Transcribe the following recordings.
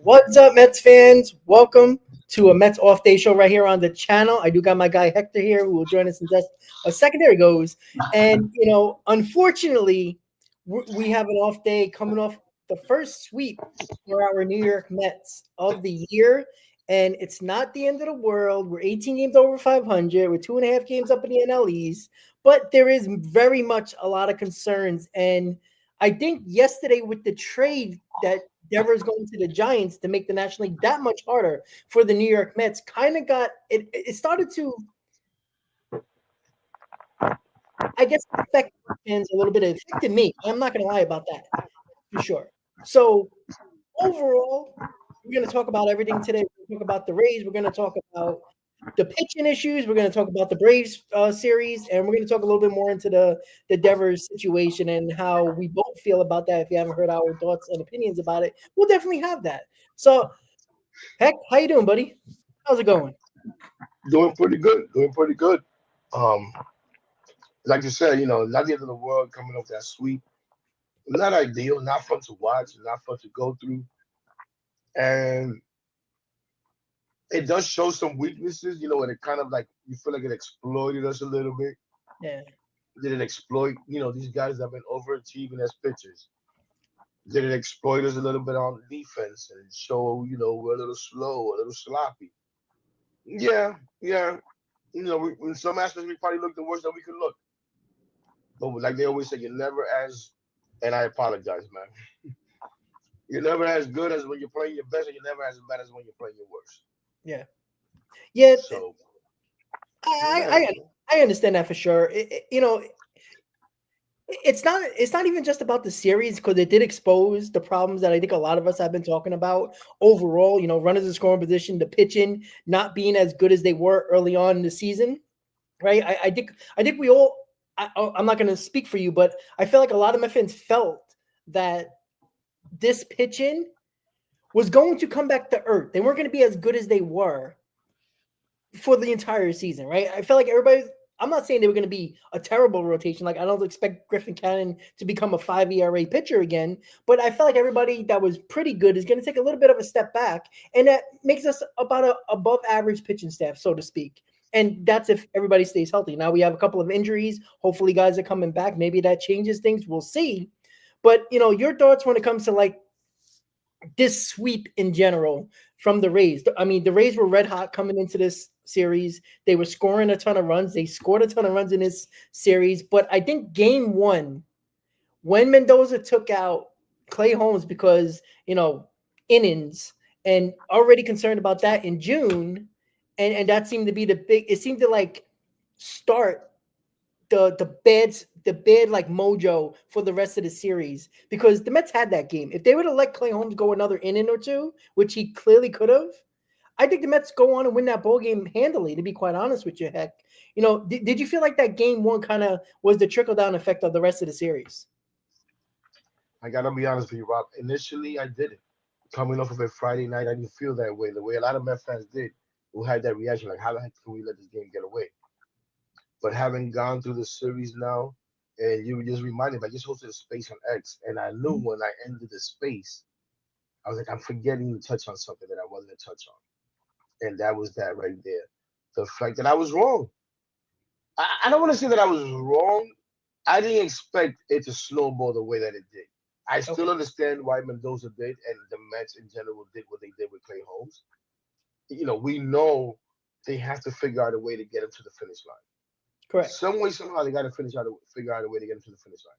What's up, Mets fans? Welcome to a Mets off day show right here on the channel. I do got my guy Hector here who will join us in just a second. There he goes. And, unfortunately, we have an off day coming off the first sweep for our New York Mets of the year. And it's not the end of the world. We're 18 games over 500. We're 2.5 games up in the NL East. But there is very much a lot of concerns. And I think yesterday with the trade that Devers going to the Giants to make the National League that much harder for the New York Mets kind of got it. It started to, I guess, affect fans a little bit. It affected me. I'm not going to lie about that for sure. So overall, we're going to talk about everything today. We're going to talk about the Rays. We're going to talk about the pitching issues. We're going to talk about the Braves series, and we're going to talk a little bit more into the Devers situation and how we both feel about that. If you haven't heard our thoughts and opinions about it, we'll definitely have that. So, Heck, how you doing, buddy? How's it going? Doing pretty good. Doing pretty good. Um, like you said, not the end of the world coming off that sweep. Not ideal, not fun to watch, not fun to go through. And it does show some weaknesses, and it kind of like you feel like it exploited us a little bit. Yeah, Did it exploit, these guys that have been overachieving as pitchers? Did it exploit us a little bit on defense and show, we're a little slow, a little sloppy? Yeah, yeah. In some aspects, we probably look the worst that we could look. But like they always say, you're never as, and I apologize, man. You're never as good as when you're playing your best, and you're never as bad as when you're playing your worst. yeah, yeah. So, I yeah, I, I understand that for sure. It's not even just about the series because it did expose the problems that I think a lot of us have been talking about overall. Runners in scoring position, the pitching not being as good as they were early on in the season, right? I think we all. I'm not going to speak for you, but I feel like a lot of my fans felt that this pitching was going to come back to earth. They weren't going to be as good as they were for the entire season, right? I felt like everybody. I'm not saying they were going to be a terrible rotation. Like I don't expect Griffin Cannon to become a 5 ERA pitcher again, but I felt like everybody that was pretty good is going to take a little bit of a step back, and that makes us about a above average pitching staff, so to speak. And that's if everybody stays healthy. Now we have a couple of injuries. Hopefully, guys are coming back. Maybe that changes things. We'll see. But your thoughts when it comes to like this sweep in general from the Rays. I mean, the Rays were red hot coming into this series. They were scoring a ton of runs. They scored a ton of runs in this series. But I think game one, when Mendoza took out Clay Holmes because, innings, and already concerned about that in June, and that seemed to be it seemed to like start the bad like mojo for the rest of the series because the Mets had that game. If they would have let Clay Holmes go another inning or two, which he clearly could have, I think the Mets go on and win that ball game handily. To be quite honest with you, Heck, did you feel like that game one kind of was the trickle down effect of the rest of the series? I gotta be honest with you, Rob. Initially, I did it. Coming off of a Friday night, I didn't feel that way. The way a lot of Met fans did, who had that reaction, like, how the heck can we let this game get away? But having gone through the series now, and you just reminded me, I just hosted a space on X, and I knew when I ended the space, I was like, I'm forgetting to touch on something that I wanted to touch on. And that was that right there. The fact that I was wrong. I don't want to say that I was wrong. I didn't expect it to snowball the way that it did. I still Okay, understand why Mendoza did and the Mets in general did what they did with Clay Holmes. We know they have to figure out a way to get him to the finish line. correct. Some way, somehow, they got to figure out a way to get him to the finish line.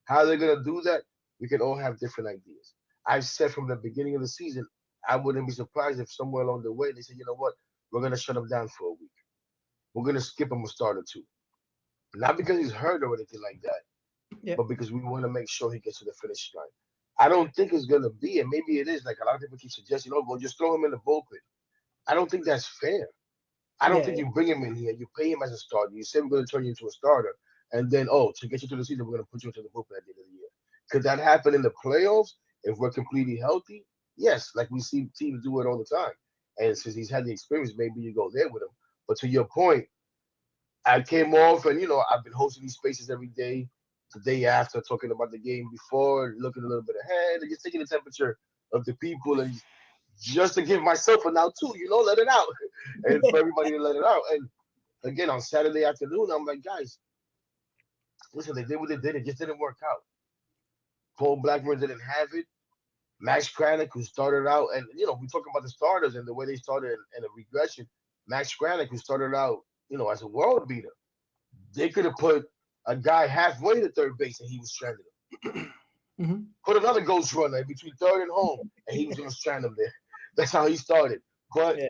How they're gonna do that, we can all have different ideas. I've said from the beginning of the season, I wouldn't be surprised if somewhere along the way they said, you know what, we're gonna shut him down for a week. We're gonna skip him a start or two. Not because he's hurt or anything like that, Yeah, but because we want to make sure he gets to the finish line. I don't think it's gonna be, and maybe it is. Like a lot of people keep suggesting, oh, well, just throw him in the bullpen. I don't think that's fair. I don't yeah, think you bring him in here, you pay him as a starter, you say we're going to turn you into a starter, and then, oh, to get you to the season, we're going to put you into the bullpen at the end of the year. Could that happen in the playoffs if we're completely healthy? Yes, like we see teams do it all the time. And since he's had the experience, maybe you go there with him. But to your point, I came off and, I've been hosting these spaces every day, the day after, talking about the game before, looking a little bit ahead, and just taking the temperature of the people and just to give myself an out too, let it out. And for everybody to let it out. And again, on Saturday afternoon, I'm like, guys, listen, they did what they did. It just didn't work out. Paul Blackburn didn't have it. Max Kranick, who started out, and we talking about the starters and the way they started and the regression. Max Kranick, who started out, as a world beater, they could have put a guy halfway to third base and he was stranded. Mm-hmm. Put another ghost runner between third and home, and he was going to strand him there. That's how he started. But Yeah.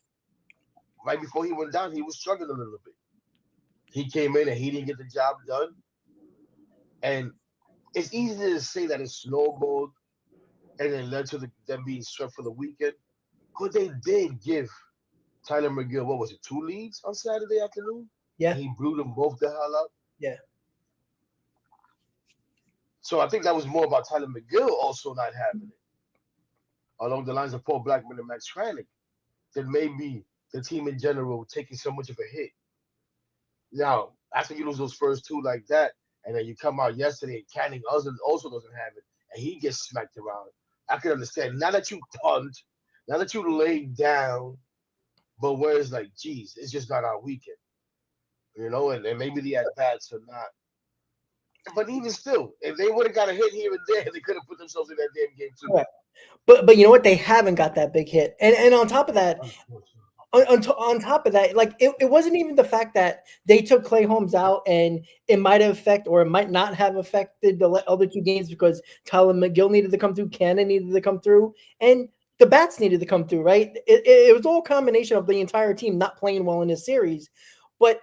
right before he went down, he was struggling a little bit. He came in and he didn't get the job done. And it's easy to say that it snowballed and it led to them being swept for the weekend. But they did give Tyler McGill, what was it, 2 leads on Saturday afternoon? Yeah. And he blew them both the hell up. Yeah. So I think that was more about Tyler McGill also not having it, along the lines of Paul Blackman and Max Kranick, than maybe the team in general taking so much of a hit. Now, after you lose those first two like that, and then you come out yesterday and Canning also doesn't have it, and he gets smacked around, I can understand. Now that you punt, now that you laid down, but where it's like, geez, it's just not our weekend. And maybe the at bats are not. But even still, if they would have got a hit here and there, they could have put themselves in that damn game too. Correct. But you know what? They haven't got that big hit, and on top of that, Unfortunately. on top of that, like it wasn't even the fact that they took Clay Holmes out and it might have affected or it might not have affected the other two games because Tyler McGill needed to come through, Cannon needed to come through, and the bats needed to come through, right? It was all a combination of the entire team not playing well in this series. But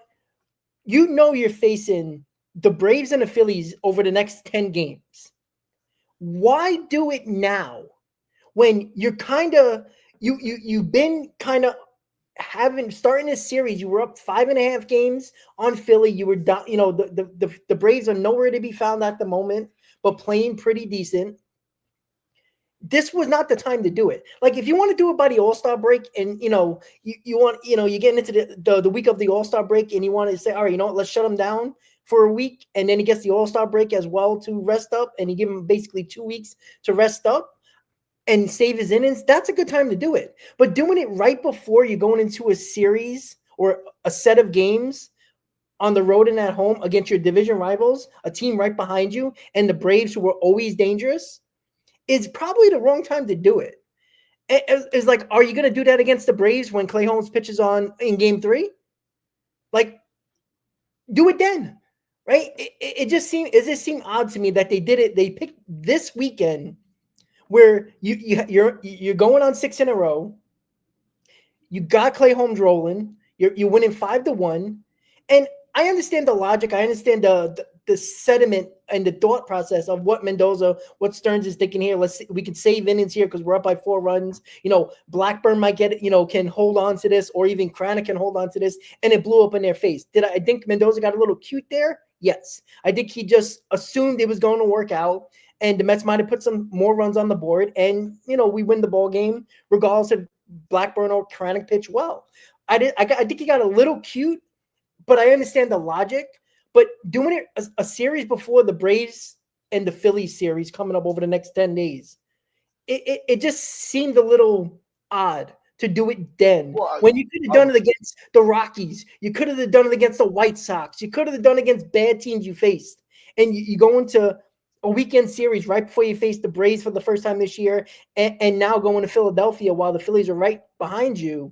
you're facing the Braves and the Phillies over the next 10 games. Why do it now when you're kind of you've been kind of having starting this series? You were up 5.5 games on Philly. You were down, the Braves are nowhere to be found at the moment, but playing pretty decent. This was not the time to do it. Like if you want to do it by the All-Star break and you want, you're getting into the week of the All-Star break and you want to say, all right, let's shut him down for a week, and then he gets the All-Star break as well to rest up, and you give him basically 2 weeks to rest up and save his innings. That's a good time to do it. But doing it right before you're going into a series or a set of games on the road and at home against your division rivals, a team right behind you, and the Braves, who are always dangerous, is probably the wrong time to do it. It's like, are you going to do that against the Braves when Clay Holmes pitches on in Game 3? Like, do it then, right? It just seemed odd to me that they did it. They picked this weekend where you're going on 6 in a row. You got Clay Holmes rolling. You're winning 5-1, and I understand the logic. I understand the sentiment and the thought process of what Stearns is thinking here. We can save innings here because we're up by 4 runs. Blackburn might get it. Can hold on to this, or even Kranick can hold on to this, and it blew up in their face. I think Mendoza got a little cute there? Yes, I think he just assumed it was going to work out, and the Mets might have put some more runs on the board, and we win the ball game regardless of Blackburn or Kranick pitch well. I think he got a little cute, but I understand the logic. But doing it a series before the Braves and the Phillies series coming up over the next 10 days, it just seemed a little odd to do it then. Well, When you could have done it against the Rockies, you could have done it against the White Sox, you could have done it against bad teams you faced. And you go into a weekend series right before you face the Braves for the first time this year, and now going to Philadelphia while the Phillies are right behind you.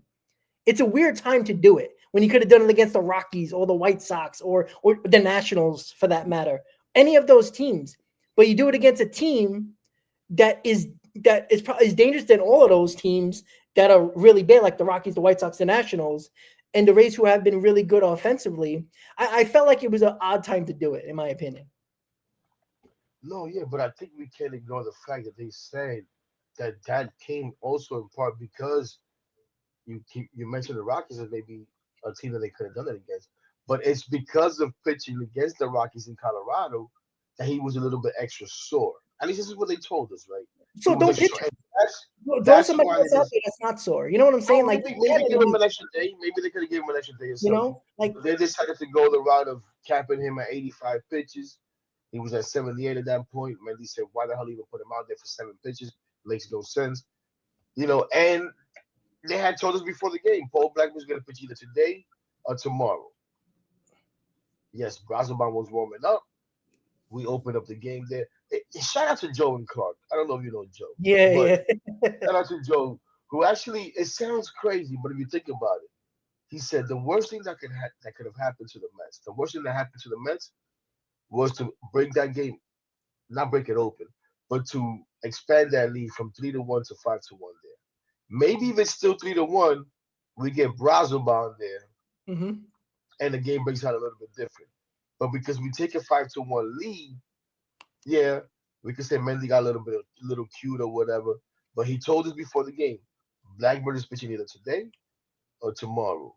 It's a weird time to do it when you could have done it against the Rockies or the White Sox or the Nationals, for that matter, any of those teams. But you do it against a team that is probably dangerous than all of those teams that are really bad, like the Rockies, the White Sox, the Nationals, and the Rays, who have been really good offensively. I felt like it was an odd time to do it, in my opinion. no, yeah, but I think we can't ignore the fact that they said that came also in part because you mentioned the Rockies as maybe a team that they could have done it against, but it's because of pitching against the Rockies in Colorado that he was a little bit extra sore. At least this is what they told us, right? He So was don't extra pitch. sore, and that's Throw that's somebody why else they out just there that's not sore. You know what I'm saying? Like, maybe give him an extra day. Maybe they could have given him an extra day or something. like, But they decided to go the route of capping him at 85 pitches. He was at 78 at that point. Mendy said, "Why the hell even put him out there for 7 pitches? Makes no sense." And They had told us before the game, Paul Blackman's going to pitch either today or tomorrow. Yes, Brazelbaum was warming up. We opened up the game there. Shout out to Joe and Clark. I don't know if you know Joe, Yeah, but yeah. shout out to Joe, who actually, it sounds crazy, but if you think about it, he said the worst thing that could have happened to the Mets, the worst thing that happened to the Mets was to break that game, not break it open, but to expand that lead from 3-1 to 5-1 there. Maybe if it's still 3-1, we get Brazelbaum there, Hmm. and the game breaks out a little bit different. But because we take a 5-1 lead, yeah, we could say Mendy got a little cute or whatever. But he told us before the game, Blackbird is pitching either today or tomorrow.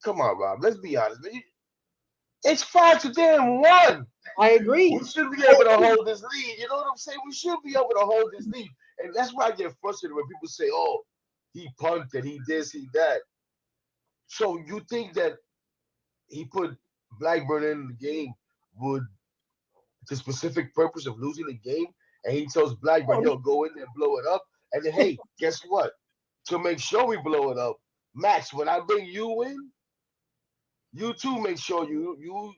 Come on, Rob. Let's be honest. Man. It's 5-1. I agree. We should be I able to agree. hold this lead. You know what I'm saying? We should be able to hold this lead. And that's why I get frustrated when people say, oh, he punted, he this, he that. So you think that he put Blackburn in the game would the specific purpose of losing the game, and he tells Blackburn, Oh, yo, go in there and blow it up. And then, hey, guess what? To make sure we blow it up, Max, when I bring you in, you too make sure you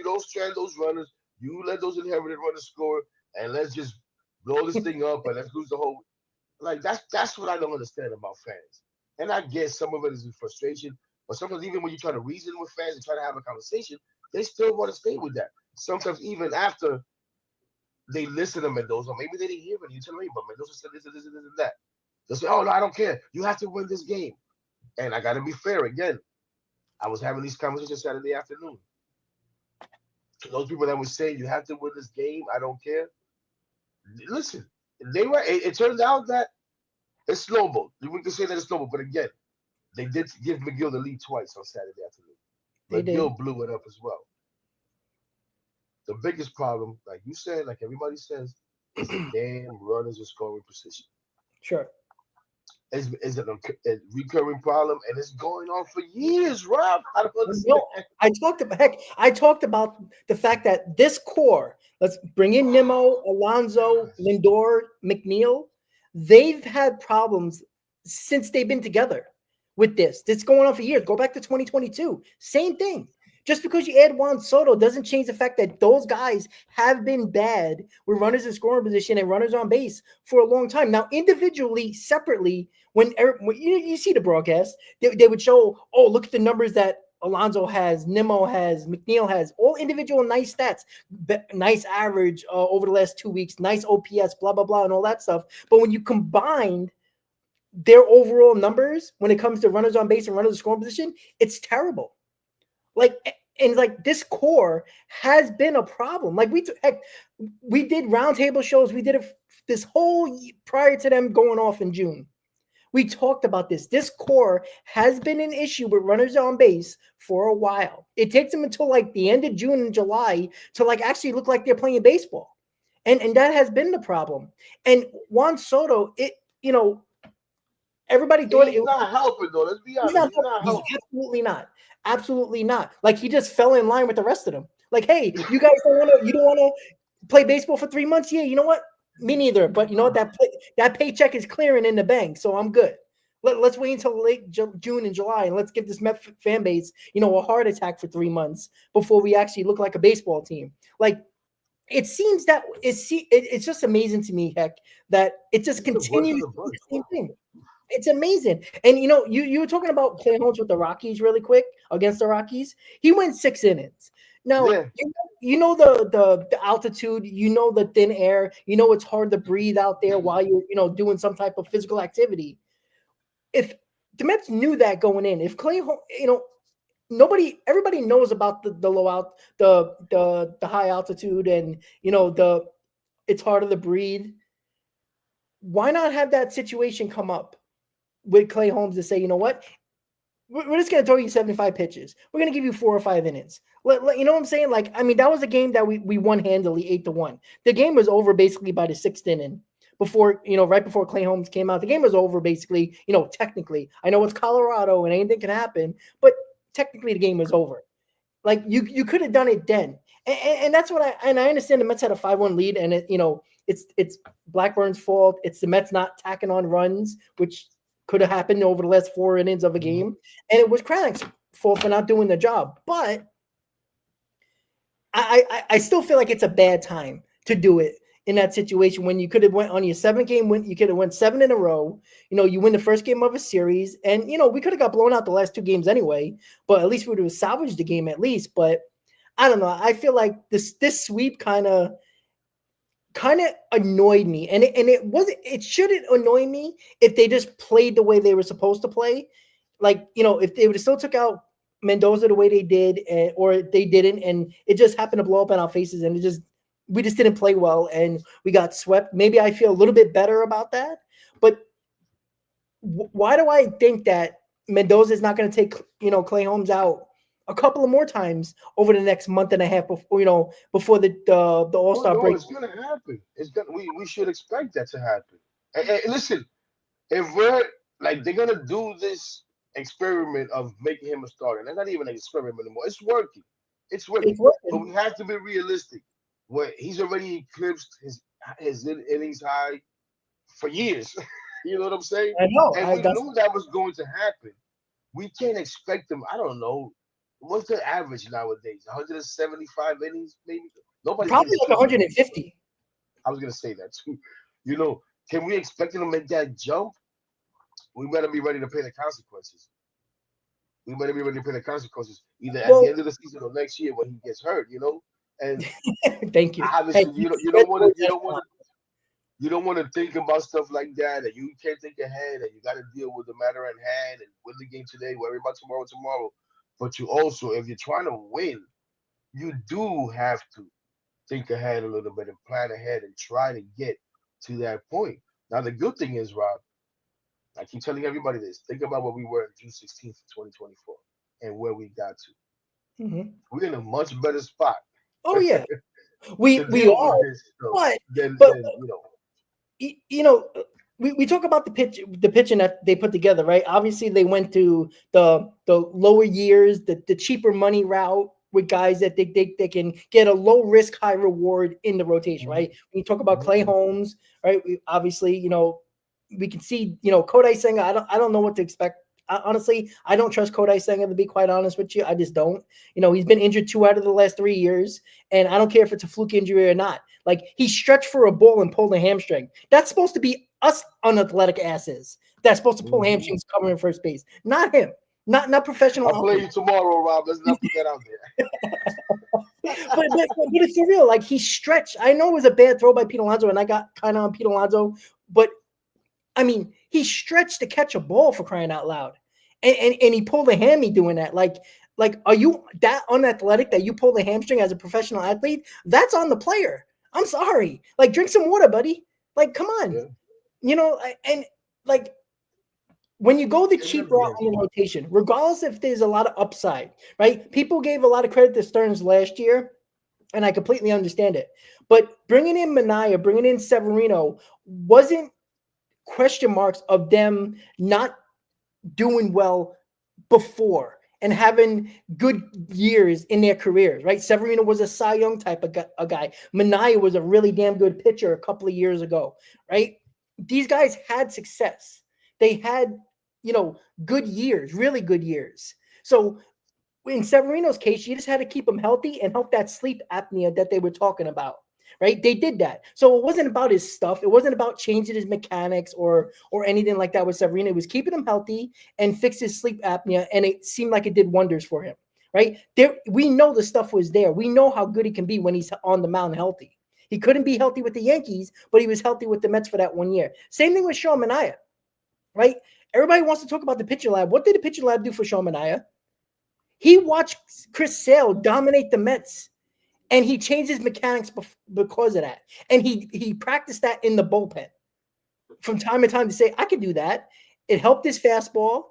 don't strand those runners, you let those inherited runners score, and let's just blow this thing up and let's lose the whole. Like that's what I don't understand about fans. And I guess some of it is in frustration, but sometimes even when you try to reason with fans and try to have a conversation, they still want to stay with that. Sometimes even after they listen to Mendoza. Maybe they didn't hear it. You tell me, but Mendoza said this, and that. They'll say, oh, no, I don't care. You have to win this game. And I got to be fair again. I was having these conversations Saturday afternoon. To those people that were saying, you have to win this game, I don't care. Listen, they were. It turned out that it's snowballed. We can say that it's snowballed. But again, they did give McGill the lead twice on Saturday afternoon. they did. McGill blew it up as well. The biggest problem, like you said, like everybody says, is the damn runners in scoring position. Sure. Is a recurring problem, and it's going on for years, Rob. I don't No, understand. I talked about the fact that this core, let's bring in Nimmo, Alonso, Gosh. Lindor, McNeil, they've had problems since they've been together with this. This going on for years. Go back to 2022. Same thing. Just because you add Juan Soto doesn't change the fact that those guys have been bad with runners in scoring position and runners on base for a long time. Now, individually, separately, when you see the broadcast, they would show, oh, look at the numbers that Alonso has, Nimmo has, McNeil has, all individual nice stats, nice average over the last 2 weeks, nice OPS, blah, blah, blah, and all that stuff. But when you combine their overall numbers when it comes to runners on base and runners in scoring position, it's terrible. Like, and like this core has been a problem. Like we did roundtable shows. We did it this whole prior to them going off in June. We talked about this. This core has been an issue with runners on base for a while. It takes them until like the end of June and July to like actually look like they're playing baseball. And that has been the problem. And Juan Soto, everybody thought He's it not helping though. Let's be He's honest. not. He's not He's helping. absolutely not. Absolutely not. Like he just fell in line with the rest of them. Like, hey, you guys don't want to. You don't want to play baseball for 3 months. Yeah, you know what? Me neither. But you know what? That paycheck is clearing in the bank, so I'm good. Let's wait until late June and July, and let's give this Met fan base, a heart attack for 3 months before we actually look like a baseball team. Like it seems that it's just amazing to me, heck, that it just He's the worst of continues the to be bunch, the same bro. thing. It's amazing. And you were talking about Clay Holmes with the Rockies really quick against the Rockies. He went 6 innings. Now, Yeah, you know the altitude, the thin air, it's hard to breathe out there while you're, doing some type of physical activity. If the Mets knew that going in, if Clay Holmes, everybody knows about the low out, the high altitude and, the it's harder to breathe. Why not have that situation come up with Clay Holmes to say, you know what? We're just going to throw you 75 pitches. We're going to give you 4 or 5 innings. You know what I'm saying? Like, I mean, that was a game that we won handily 8-1. The game was over basically by the sixth inning before, right before Clay Holmes came out. The game was over basically, technically. I know it's Colorado and anything can happen, but technically the game was over. Like you could have done it then. And that's what I understand the Mets had a 5-1 lead and it's Blackburn's fault. It's the Mets not tacking on runs, which could have happened over the last 4 innings of a Mhm. game, and it was Kranak's fault for not doing the job. But I still feel like it's a bad time to do it in that situation when you could have went on your 7 game win. You could have went 7 in a row. You win the first game of a series, and we could have got blown out the last 2 games anyway. But at least we would have salvaged the game at least. But I don't know. I feel like this sweep kind of annoyed me, and it shouldn't annoy me if they just played the way they were supposed to play. Like, if they would have still took out Mendoza the way they did, or they didn't, and it just happened to blow up in our faces, and we just didn't play well, and we got swept. Maybe I feel a little bit better about that, but why do I think that Mendoza is not going to take Clay Holmes out a couple of more times over the next month and a half before the All Oh Star no, break? it's gonna happen. We should expect that to happen. And listen, if we're like they're gonna do this experiment of making him a starter, and that's not even an experiment anymore. It's working. It's It's working. But working. we have to be realistic. Where he's already eclipsed his innings high for years. You know what I'm saying? I know. And I we that's knew that was going to happen. We can't expect them. I don't know. What's the average nowadays? 175 innings, maybe. Nobody probably pitches like 200 innings. 150. I was gonna say that too. You know, can we expect him to make that jump? We better be ready to pay the consequences. We better be ready to pay the consequences either at the Well, end of the season or next year when he gets hurt. And thank you. Hey, obviously you you read don't want the to words that come out. you don't want to think about stuff like that, and you can't think ahead, and you got to deal with the matter at hand and win the game today, worry about tomorrow. But you also, if you're trying to win, you do have to think ahead a little bit and plan ahead and try to get to that point. Now, the good thing is, Rob, I keep telling everybody this. Think about where we were on June 16th, 2024, and where we got to. Mhm. We're in a much better spot Oh yeah, to we deal with are, this stuff but than but than you know. y- you know, we talk about the pitching that they put together, right? Obviously, they went to the lower years, the cheaper money route with guys that they can get a low risk, high reward in the rotation, Mhm, right? When you talk about mhm, Clay Holmes, right? Obviously, we can see, Kodai Senga. I don't know what to expect. Honestly, I don't trust Kodai Senga, to be quite honest with you. I just don't. He's been injured 2 out of the last 3 years, and I don't care if it's a fluke injury or not. Like, he stretched for a ball and pulled a hamstring. That's supposed to be us unathletic asses. That's supposed to pull mhm. hamstrings covering first base, not him. Not professional I'll play athletes. you tomorrow, Rob. Let's not put that out But it's for real. Like, he stretched. I know it was a bad throw by Pete Alonso, and I got kind of on Pete Alonso, but I mean, he stretched to catch a ball, for crying out loud, and he pulled a hammy doing that. Like, are you that unathletic that you pull the hamstring as a professional athlete? That's on the player. I'm sorry. Like, drink some water, buddy. Like, come on. there. And like, when you go the It cheap never route gets in the old. rotation, regardless if there's a lot of upside, right? People gave a lot of credit to Stearns last year, and I completely understand it. But bringing in Mania, bringing in Severino wasn't question marks of them not doing well before and having good years in their careers, right? Severino was a Cy Young type of guy. Mania was a really damn good pitcher a couple of years ago, right? These guys had success. They had, good years, really good years. So in Severino's case, you just had to keep him healthy and help that sleep apnea that they were talking about. Right? They did that. So it wasn't about his stuff. It wasn't about changing his mechanics or anything like that with Severino. It was keeping him healthy and fix his sleep apnea. And it seemed like it did wonders for him. Right? We know the stuff was there. We know how good he can be when he's on the mound healthy. He couldn't be healthy with the Yankees, but he was healthy with the Mets for that 1 year. Same thing with Sean Manaea, right? Everybody wants to talk about the pitcher lab. What did the pitcher lab do for Sean Manaea? He watched Chris Sale dominate the Mets, and he changed his mechanics because of that. And he practiced that in the bullpen from time to time to say, I can do that. It helped his fastball.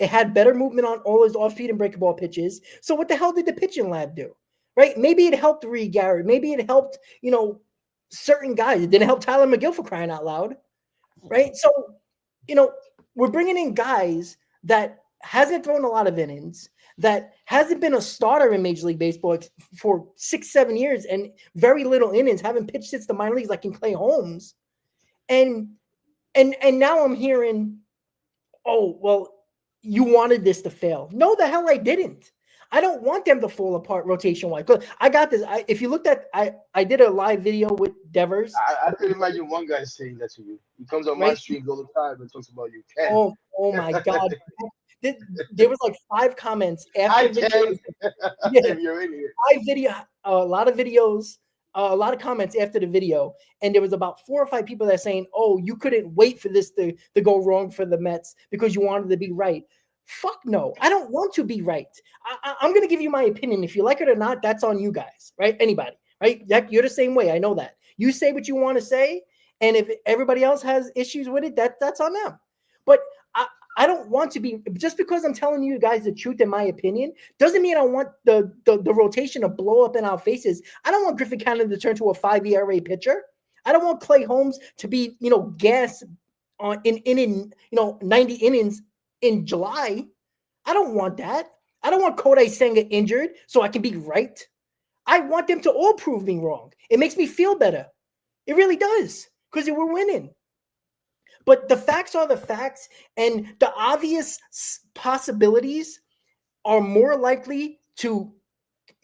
It had better movement on all his off-speed and breaking ball pitches. So what the hell did the pitching lab do? Right? Maybe it helped Reed Garrett. Maybe it helped, certain guys. It didn't help Tyler McGill, for crying out loud. Right? So, you know, we're bringing in guys that hasn't thrown a lot of innings, that hasn't been a starter in Major League Baseball for 6-7 years, and very little innings, haven't pitched since the minor leagues, like in Clay Holmes. And now I'm hearing oh, well, you wanted this to fail. No, the hell I didn't. I don't want them to fall apart rotation wise. I got this. If you looked at, I did a live video with Devers, I could imagine one guy saying that to you. He comes on my right? streams all the time and talks about you. Ken. Oh my God. There there was like 5 comments after Hi, the video. Ken. Yeah, If you're in here. live video, a lot of videos, a lot of comments after the video, and there was about 4 or 5 people that saying, "Oh, you couldn't wait for this to go wrong for the Mets because you wanted to be right." Fuck no, I don't want to be right. I'm going to give you my opinion. If you like it or not, that's on you guys, right? Anybody, right? You're the same way. I know that. You say what you want to say, and if everybody else has issues with it, that's on them. But I, I don't want to be just because I'm telling you guys the truth in my opinion doesn't mean I want the rotation to blow up in our faces. I don't want Griffin Cannon to turn to a 5 ERA pitcher. I don't want Clay Holmes to be, gas on in 90 innings in July. I don't want that. I don't want Kodai Senga injured so I can be right. I want them to all prove me wrong. It makes me feel better. It really does because we're winning. But the facts are the facts, and the obvious possibilities are more likely to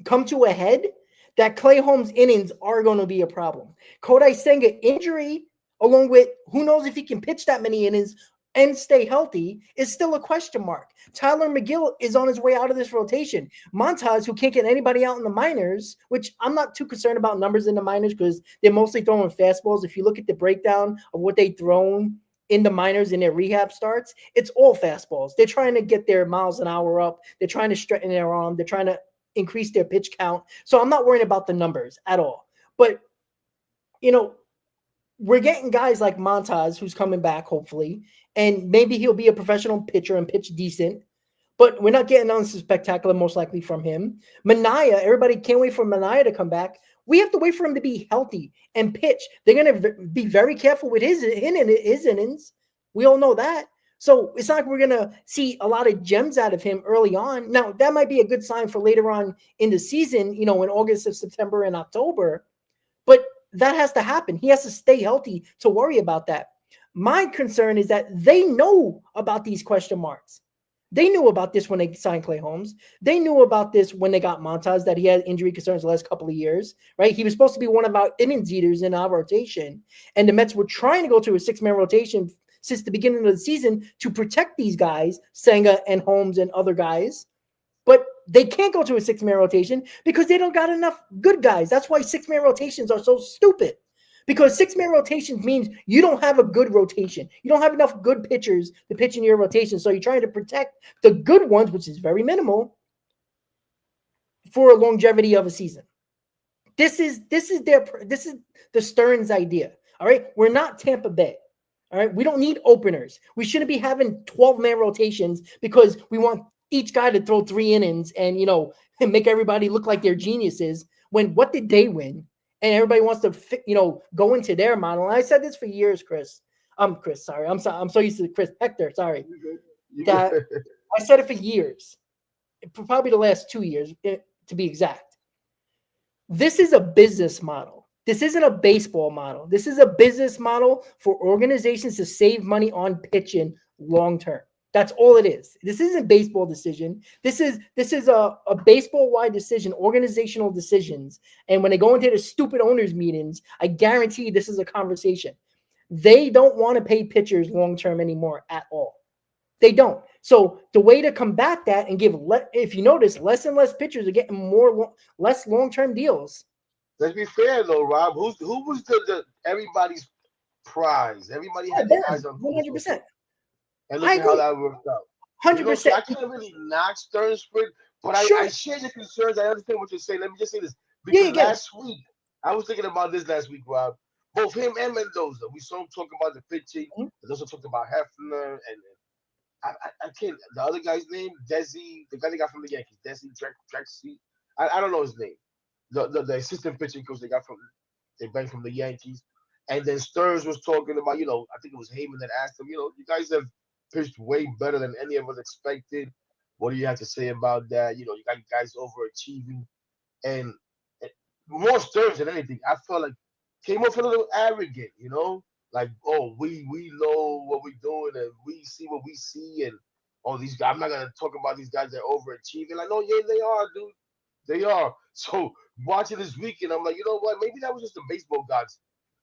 come to a head that Clay Holmes innings are going to be a problem. Kodai Senga injury, along with who knows if he can pitch that many innings and stay healthy, is still a question mark. Tyler McGill is on his way out of this rotation. Montaz, who can't get anybody out in the minors, which I'm not too concerned about numbers in the minors because they're mostly throwing fastballs. If you look at the breakdown of what they've thrown in the minors in their rehab starts, it's all fastballs. They're trying to get their miles an hour up. They're trying to straighten their arm. They're trying to increase their pitch count. So I'm not worrying about the numbers at all. But, we're getting guys like Montaz, who's coming back, hopefully, and maybe he'll be a professional pitcher and pitch decent. But we're not getting on spectacular, most likely from him. Mania, everybody can't wait for Mania to come back. We have to wait for him to be healthy and pitch. They're going to be very careful with his innings. We all know that. So it's not like we're going to see a lot of gems out of him early on. Now, that might be a good sign for later on in the season, in August, of September, and October. But that has to happen. He has to stay healthy to worry about that. My concern is that they know about these question marks. They knew about this when they signed Clay Holmes. They knew about this when they got Montaz, that he had injury concerns the last couple of years, right? He was supposed to be one of our innings eaters in our rotation. And the Mets were trying to go to a 6-man rotation since the beginning of the season to protect these guys, Senga and Holmes and other guys. But they can't go to a 6-man rotation because they don't got enough good guys. That's why 6-man rotations are so stupid. Because 6-man rotations means you don't have a good rotation. You don't have enough good pitchers to pitch in your rotation. So you're trying to protect the good ones, which is very minimal, for a longevity of a season. This is the Stearns idea. All right. We're not Tampa Bay. All right. We don't need openers. We shouldn't be having 12-man rotations because we want each guy to throw 3 innings and make everybody look like they're geniuses. When what did they win? And everybody wants to go into their model. And I said this for years, Chris. Chris, sorry. I'm so used to Chris Hector. Sorry. That I said it for years, for probably the last 2 years, to be exact. This is a business model. This isn't a baseball model. This is a business model for organizations to save money on pitching long term. That's all it is. This isn't a baseball decision. This is a baseball-wide decision, organizational decisions. And when they go into the stupid owners' meetings, I guarantee this is a conversation. They don't want to pay pitchers long-term anymore at all. They don't. So the way to combat that and if you notice, less and less pitchers are getting less long-term deals. Let's be fair though, Rob. Who was the everybody's prize? Everybody had their eyes on who was supposed 100%. to. And look I at how agree. that worked out. So 100%. I can't really knock Stearns for it, but Sure. I share your concerns. I understand what you're saying. Let me just say this. Yeah, Because last week, I was thinking about this last week, Rob. Both him and Mendoza. We saw him talking about the pitching. They also talked about Hefner and I can't. The other guy's name, Desi, the guy they got from the Yankees, Desi Drexy. I don't know his name. The assistant pitching coach they banged from the Yankees. And then Stearns was talking about, I think it was Heyman that asked him, you guys have pitched way better than any of us expected. What do you have to say about that? You got guys overachieving. And more Stearns than anything, I felt like came off a little arrogant. like, oh, we know what we're doing and we see what we see, and oh, these guys. I'm not gonna talk about these guys that overachieving. Like, no, yeah, they are, dude. They are. So watching this weekend, I'm like, you know what? Maybe that was just the baseball gods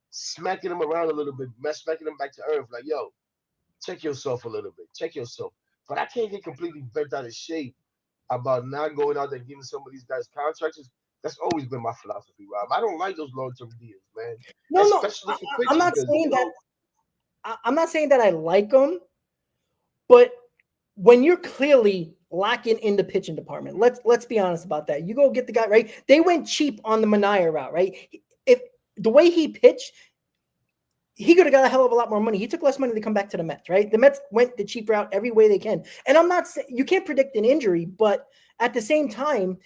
smacking them around a little bit, smacking them back to earth. Like, yo, check yourself a little bit. Check yourself. But I can't get completely bent out of shape about not going out there and giving some of these guys contracts. That's always been my philosophy, Rob. I don't like those long-term deals, man, No, especially for I'm pitching not because saying that. I'm not saying that I like them, but when you're clearly lacking in the pitching department, let's be honest about that. You go get the guy right. They went cheap on the Mania route, right? If the way he pitched, he could have got a hell of a lot more money. He took less money to come back to the Mets, right? The Mets went the cheap route every way they can. And I'm not saying you can't predict an injury, but at the same time,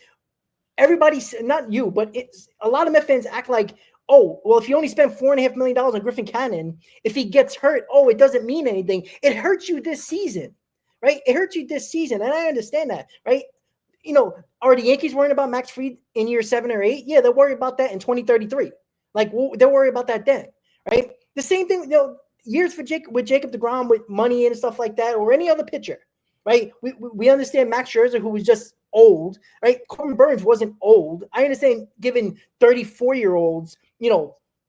everybody's not you, but it's a lot of Met fans act like, oh, well, if you only spend $4.5 million on Griffin Cannon, if he gets hurt, oh, it doesn't mean anything. It hurts you this season, right? It hurts you this season, and I understand that, right? Are the Yankees worrying about Max Fried in year 7 or 8? Yeah, they'll worry about that in 2033. Like, they'll worry about that then, right? The same thing, years for Jacob deGrom with money and stuff like that, or any other pitcher, right? We understand Max Scherzer, who was just old, right? Corbin Burns wasn't old. I understand giving 34-year-olds,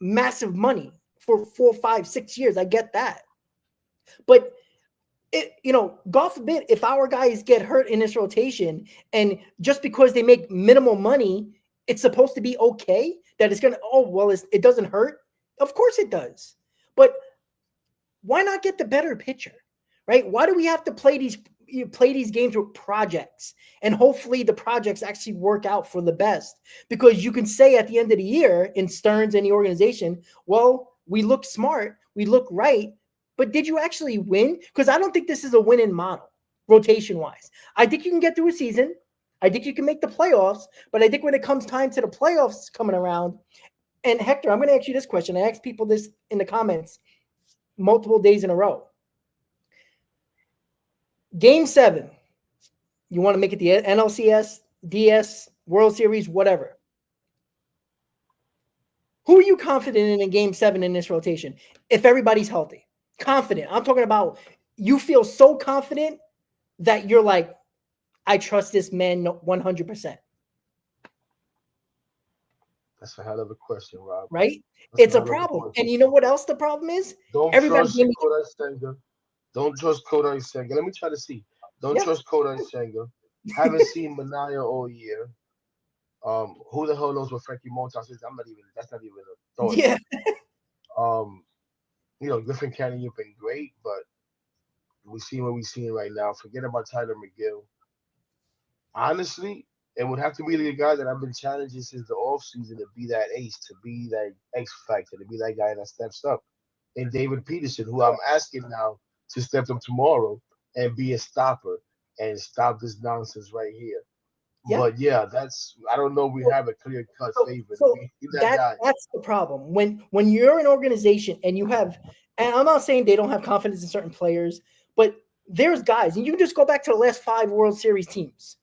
massive money for 4, 5, 6 years. I get that. But God forbid if our guys get hurt in this rotation, and just because they make minimal money, it's supposed to be okay that it's going to, oh, well, it doesn't hurt. Of course it does. But why not get the better pitcher, right? Why do we have to play these games with projects, and hopefully the projects actually work out for the best? Because you can say at the end of the year in Stearns and the organization, well, we look smart, we look right, but did you actually win? Because I don't think this is a winning model rotation wise. I think you can get through a season. I think you can make the playoffs, but I think when it comes time to the playoffs coming around, and Hector, I'm going to ask you this question. I asked people this in the comments multiple days in a row. Game 7, you want to make it the NLCS, DS, World Series, whatever. Who are you confident in Game 7 in this rotation? If everybody's healthy, confident. I'm talking about you feel so confident that you're like, I trust this man 100%. That's a hell of a question, Rob. Right? That's It's a a hell of a problem. question. And you know what else the problem is? Don't Everybody trust gave me, Kodai Senga. Don't trust Kodai Senga. Let me try to see. Don't yeah, trust Kodai Senga. Haven't seen Manaya all year. Who the hell knows what Frankie Montas is? That's not even a thought. yeah. Um, Griffin Cannon, you've been great, but we see what we're seeing right now. Forget about Tyler McGill. Honestly, it would have to be the guy that I've been challenging since the offseason to be that ace, to be that X factor, to be that guy that steps up. And David Peterson, who I'm asking now to step up tomorrow and be a stopper and stop this nonsense right here. Yeah. But yeah, I don't know. We have a clear cut favorite to So be that guy. that's the problem. When you're an organization and you have, and I'm not saying they don't have confidence in certain players, but there's guys, and you can just go back to the last 5 World Series teams,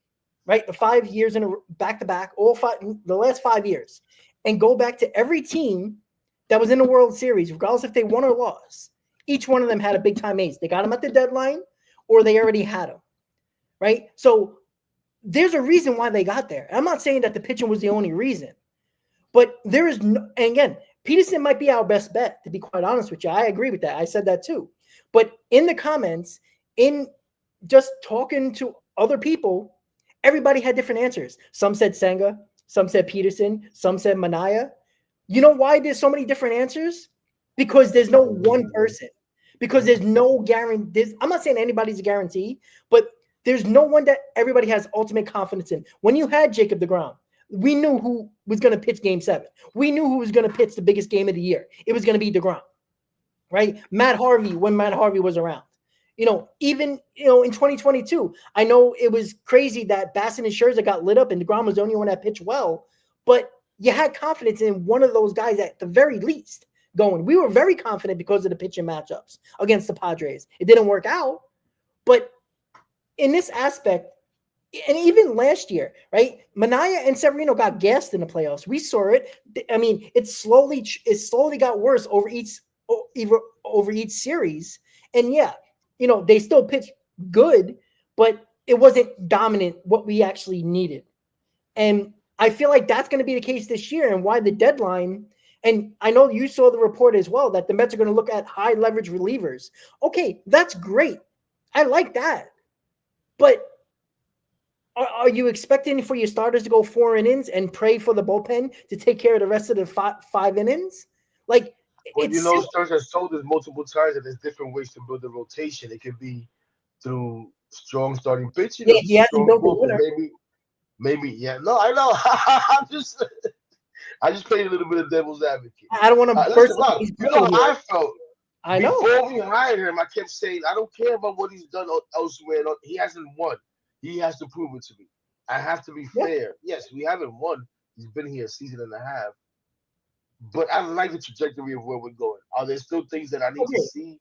right? The 5 years in a back to back, the last 5 years, and go back to every team that was in the World Series, regardless if they won or lost. Each one of them had a big time ace. They got them at the deadline, or they already had them, right? So there's a reason why they got there. I'm not saying that the pitching was the only reason, but there is no, and again, Peterson might be our best bet, to be quite honest with you. I agree with that. I said that too. But in the comments, in just talking to other people, everybody had different answers. Some said Senga, some said Peterson, some said Manaya. You know why there's so many different answers? Because there's no one person. Because there's no guarantee. I'm not saying anybody's a guarantee, but there's no one that everybody has ultimate confidence in. When you had Jacob deGrom, we knew who was going to pitch Game 7. We knew who was going to pitch the biggest game of the year. It was going to be deGrom, right? Matt Harvey, when Matt Harvey was around. Even in 2022, I know it was crazy that Bassett and Scherzer got lit up and deGrom was the only one that pitched well, but you had confidence in one of those guys at the very least going. We were very confident because of the pitching matchups against the Padres. It didn't work out, but in this aspect, and even last year, right? Manaya and Severino got gassed in the playoffs. We saw it. I mean, it slowly got worse over each over each series. And yeah, they still pitched good, but it wasn't dominant what we actually needed. And I feel like that's going to be the case this year, and why the deadline. And I know you saw the report as well that the Mets are going to look at high leverage relievers. Okay, that's great. I like that. But are you expecting for your starters to go 4 innings and pray for the bullpen to take care of the rest of the five innings? Like, Well, it's simple. Stars has told us multiple times that there's different ways to build a rotation. It could be through strong starting pitching Yeah, or he hasn't strong built a bullpen. winner. Maybe, yeah. No, I know. I just played a little bit of devil's advocate. I don't want to burst Listen, Rob, anybody's you know bubble how here. I felt I know. before we hired him. I kept saying, I don't care about what he's done elsewhere. He hasn't won. He has to prove it to me. I have to be Yeah. fair. Yes, we haven't won. He's been here a season and a half. But I like the trajectory of where we're going. Are there still things that I need to Okay. see?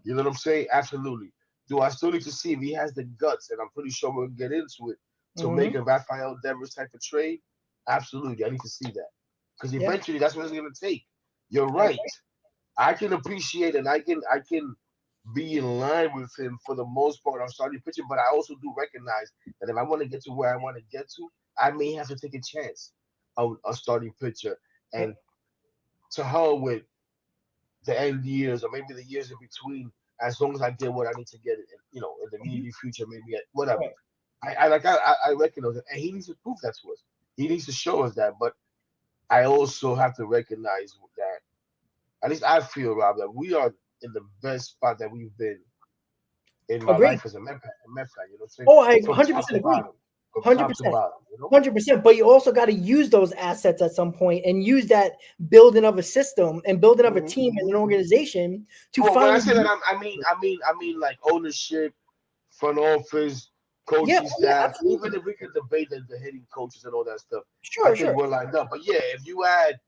You know what I'm saying? Absolutely. Do I still need to see if he has the guts? And I'm pretty sure we'll get into it to make Mm-hmm. a Rafael Devers type of trade. Absolutely. I need to see that. Because Yeah. eventually that's what it's gonna take. You're I right. I can appreciate and I can be in line with him for the most part on starting pitching, but I also do recognize that if I want to get to where I want to get to, I may have to take a chance on a starting pitcher. agree. And to hell with the end years or maybe the years in between, as long as I get what I need to get in, in the Mhm. immediate future, maybe whatever. Right. I recognize it, and he needs to prove that to us. He needs to show us that. But I also have to recognize that, at least I feel, Rob, that we are in the best spot that we've been in my Agree. life as a Met fan. You know what I'm saying? Oh, I From top 100% to agree. bottom, from top to 100%. bottom. 100%. But you also got to use those assets at some point and use that building of a system and building of a Hmm. team and an organization to Well, when I finally. say that, I mean like ownership, front office, Yeah. coaching Oh, yeah. staff. Even Absolutely. if we could debate the hitting coaches and all that stuff, I Sure. think Sure. we're lined up. But yeah, if you add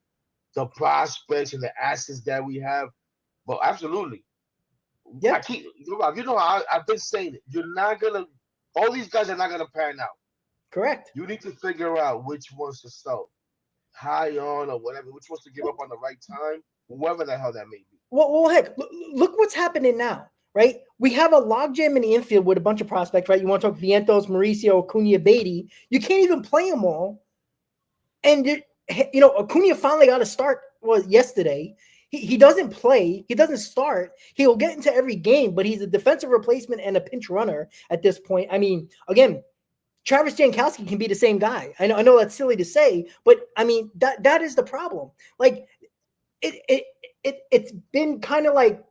the prospects and the assets that we have, well, absolutely. Yeah. I keep I've been saying it. You're not gonna. All these guys are not gonna pan out. Correct. You need to figure out which ones to sell high on or whatever, which ones to give up on the right time, whoever the hell that may be. Well, heck, look what's happening now, right? We have a logjam in the infield with a bunch of prospects, right? You want to talk Vientos, Mauricio, Acuna, Beatty. You can't even play them all. And Acuna finally got a start was yesterday. He doesn't play. He doesn't start. He'll get into every game, but he's a defensive replacement and a pinch runner at this point. I mean, again, Travis Jankowski can be the same guy. I know that's silly to say, but I mean that is the problem. Like it's been kind of like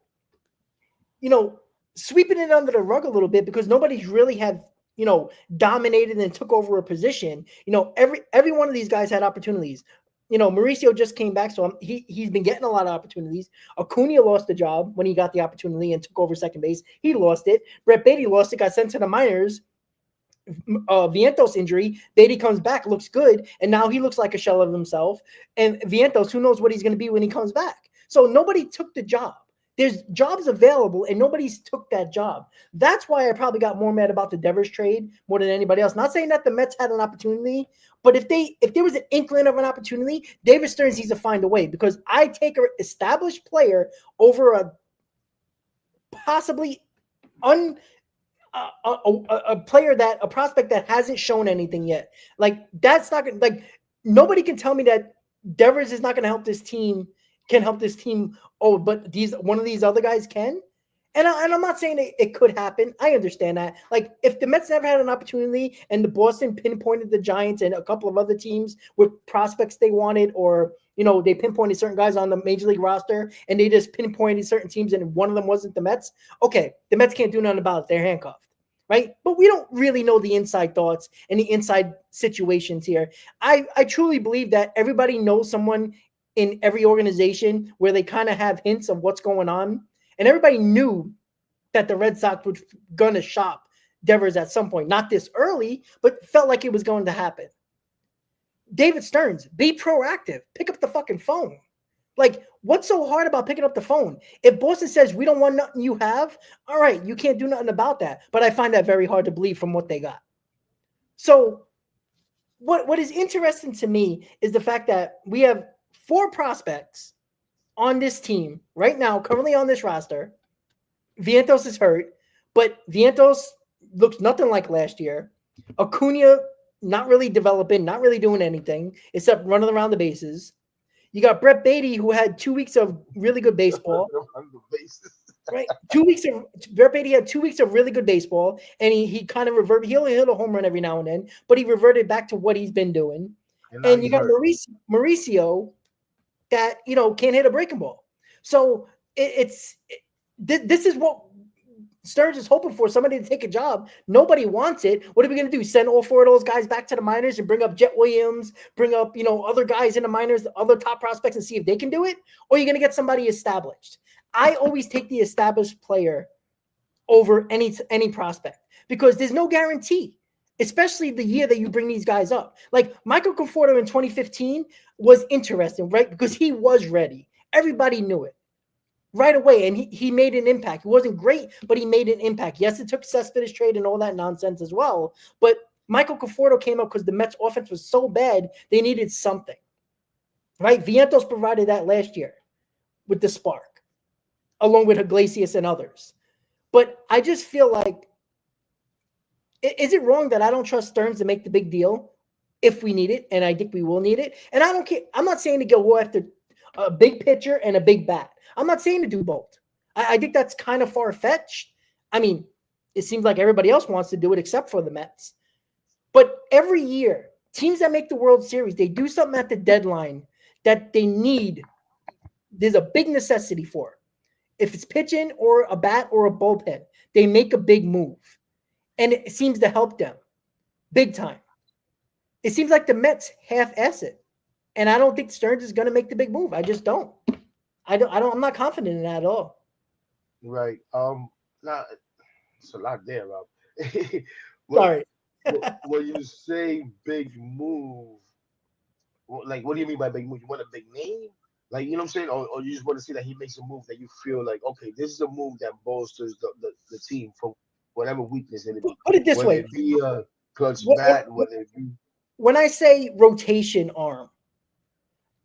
you know, sweeping it under the rug a little bit because nobody's really have, dominated and took over a position. Every one of these guys had opportunities. Mauricio just came back, so he's been getting a lot of opportunities. Acuna lost the job when he got the opportunity and took over second base. He lost it. Brett Beatty lost it, got sent to the minors. Vientos injury, Beatty comes back, looks good, and now he looks like a shell of himself. And Vientos, who knows what he's going to be when he comes back? So nobody took the job. There's jobs available, and nobody's took that job. That's why I probably got more mad about the Devers trade more than anybody else. Not saying that the Mets had an opportunity, but if there was an inkling of an opportunity, David Stearns needs to find a way because I take an established player over a possibly un a player a prospect that hasn't shown anything yet. Like that's not gonna like nobody can tell me that Devers is not going to help this team. Can help this team. Oh, but one of these other guys can. And I'm not saying it could happen. I understand that. Like if the Mets never had an opportunity and the Boston pinpointed the Giants and a couple of other teams with prospects they wanted, or they pinpointed certain guys on the major league roster and they just pinpointed certain teams and one of them wasn't the Mets. Okay, the Mets can't do nothing about it. They're handcuffed. Right. But we don't really know the inside thoughts and the inside situations here. I truly believe that everybody knows someone in every organization where they kind of have hints of what's going on. And everybody knew that the Red Sox were going to shop Devers at some point. Not this early, but felt like it was going to happen. David Stearns, be proactive. Pick up the fucking phone. Like, what's so hard about picking up the phone? If Boston says we don't want nothing you have, all right, you can't do nothing about that. But I find that very hard to believe from what they got. So what is interesting to me is the fact that we have 4 prospects on this team right now, currently on this roster. Vientos is hurt, but Vientos looks nothing like last year. Acuna not really developing, not really doing anything except running around the bases. You got Brett Beatty, who had 2 weeks of really good baseball. On the basis. Right, 2 weeks of Brett Beatty had 2 weeks of really good baseball, and he kind of reverted. He'll hit a home run every now and then, but he reverted back to what he's been doing. And now And you he's got hurt. Mauricio that can't hit a breaking ball. So this is what Stearns is hoping for, somebody to take a job. Nobody wants it. What are we going to do? Send all four of those guys back to the minors and bring up Jet Williams, bring up, other guys in the minors, other top prospects, and see if they can do it? Or are you going to get somebody established? I always take the established player over any prospect because there's no guarantee, especially the year that you bring these guys up. Like Michael Conforto in 2015 was interesting, right? Because he was ready. Everybody knew it right away, and he made an impact. He wasn't great, but he made an impact. Yes, it took Cespedes trade and all that nonsense as well, but Michael Conforto came up because the Mets offense was so bad, they needed something, right? Vientos provided that last year with the spark, along with Iglesias and others. But I just feel like, is it wrong that I don't trust Stearns to make the big deal if we need it? And I think we will need it. And I don't care. I'm not saying to go after a big pitcher and a big bat. I'm not saying to do both. I think that's kind of far-fetched. I mean, it seems like everybody else wants to do it except for the Mets. But every year, teams that make the World Series, they do something at the deadline that they need. There's a big necessity for. If it's pitching or a bat or a bullpen, they make a big move. And it seems to help them big time. It seems like the Mets half-ass it. And I don't think Stearns is going to make the big move. I just don't. I'm not confident in that at all. Right. Now it's a lot there, Rob. what, Sorry. when you say big move, like what do you mean by big move? You want a big name? Like you know what I'm saying? Or you just want to see that he makes a move that you feel like, okay, this is a move that bolsters the team for whatever weakness it be. Put it this Whether way. it be a clutch What, what, bat, whether it be when I say rotation arm,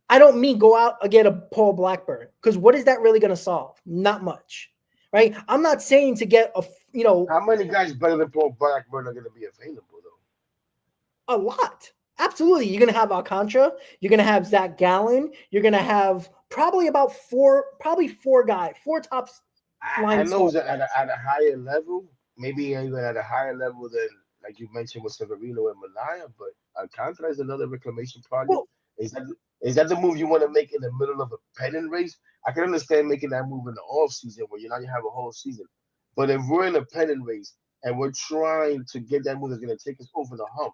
I don't mean go out and get a Paul Blackburn, because what is that really going to solve? Not much, right? I'm not saying to get how many guys better than Paul Blackburn are gonna be available though? a lot. Absolutely. You're going to have Alcantara. You're going to have Zach Gallen. You're going to have probably four guys, four top I line know starters. that at a higher level, maybe even at a higher level than like you mentioned with Severino and Malaya, but Alcantara is another reclamation project. Well, Is that is that the move you want to make in the middle of a pennant race? I can understand making that move in the off season where you have a whole season. But if we're in a pennant race and we're trying to get that move that's going to take us over the hump,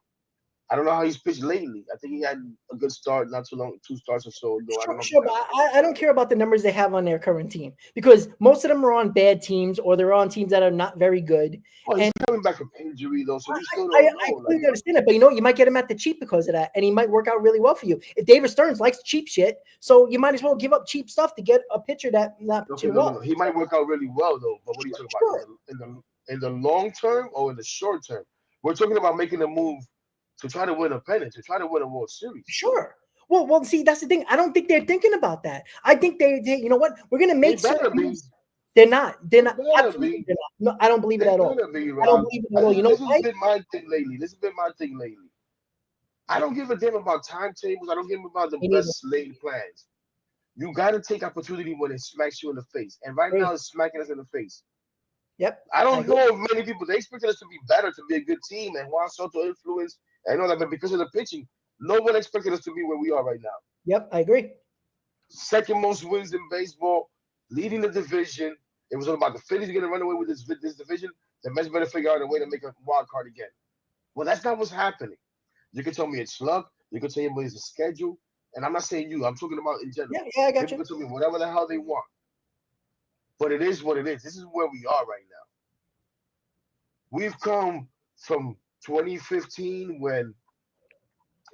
I don't know how he's pitched lately. I think he had a good start not too long, 2 starts or so ago. I don't sure, know if he's sure, but had a I don't care about the numbers they have on their current team, because most of them are on bad teams or they're on teams that are not very good. well, he's And coming back from injury though, so we still I don't know. Like completely understand it, but you might get him at the cheap because of that, and he might work out really well for you. If David Stearns likes cheap shit, so you might as well give up cheap stuff to get a pitcher that not okay, pitching no, no, well. no. He might work out really well though. But what are you Sure, talking about sure, in the long term or in the short term? We're talking about making a move to try to win a pennant, to try to win a World Series. sure. Well, see, that's the thing. I don't think they're thinking about that. I think they you know what? We're gonna They make better certain be. moves. They're not. They're They not. better Absolutely, be. they're not. No, I don't believe it They at all. better be, I don't Rob. believe it at all. You know This has why? been my thing lately. This has been my thing lately. I don't give a damn about timetables. I don't give a about the Me neither. best laid plans. You got to take opportunity when it smacks you in the face. And right now, Agree. it's smacking us in the face. Yep, I I don't agree. know if many people they expected us to be better, to be a good team, and Juan Soto influence and all that, but because of the pitching, no one expected us to be where we are right now. Yep, I agree. Second most wins in baseball, leading the division. It was all about the Phillies going to run away with this division. The Mets better figure out a way to make a wild card again. Well, that's not what's happening. You can tell me it's luck. You can tell me it's a schedule. And I'm not saying you. I'm talking about in Yeah, general. yeah, I got People you. can tell me whatever the hell they want. But it is what it is. This is where we are right now. We've come from 2015 when,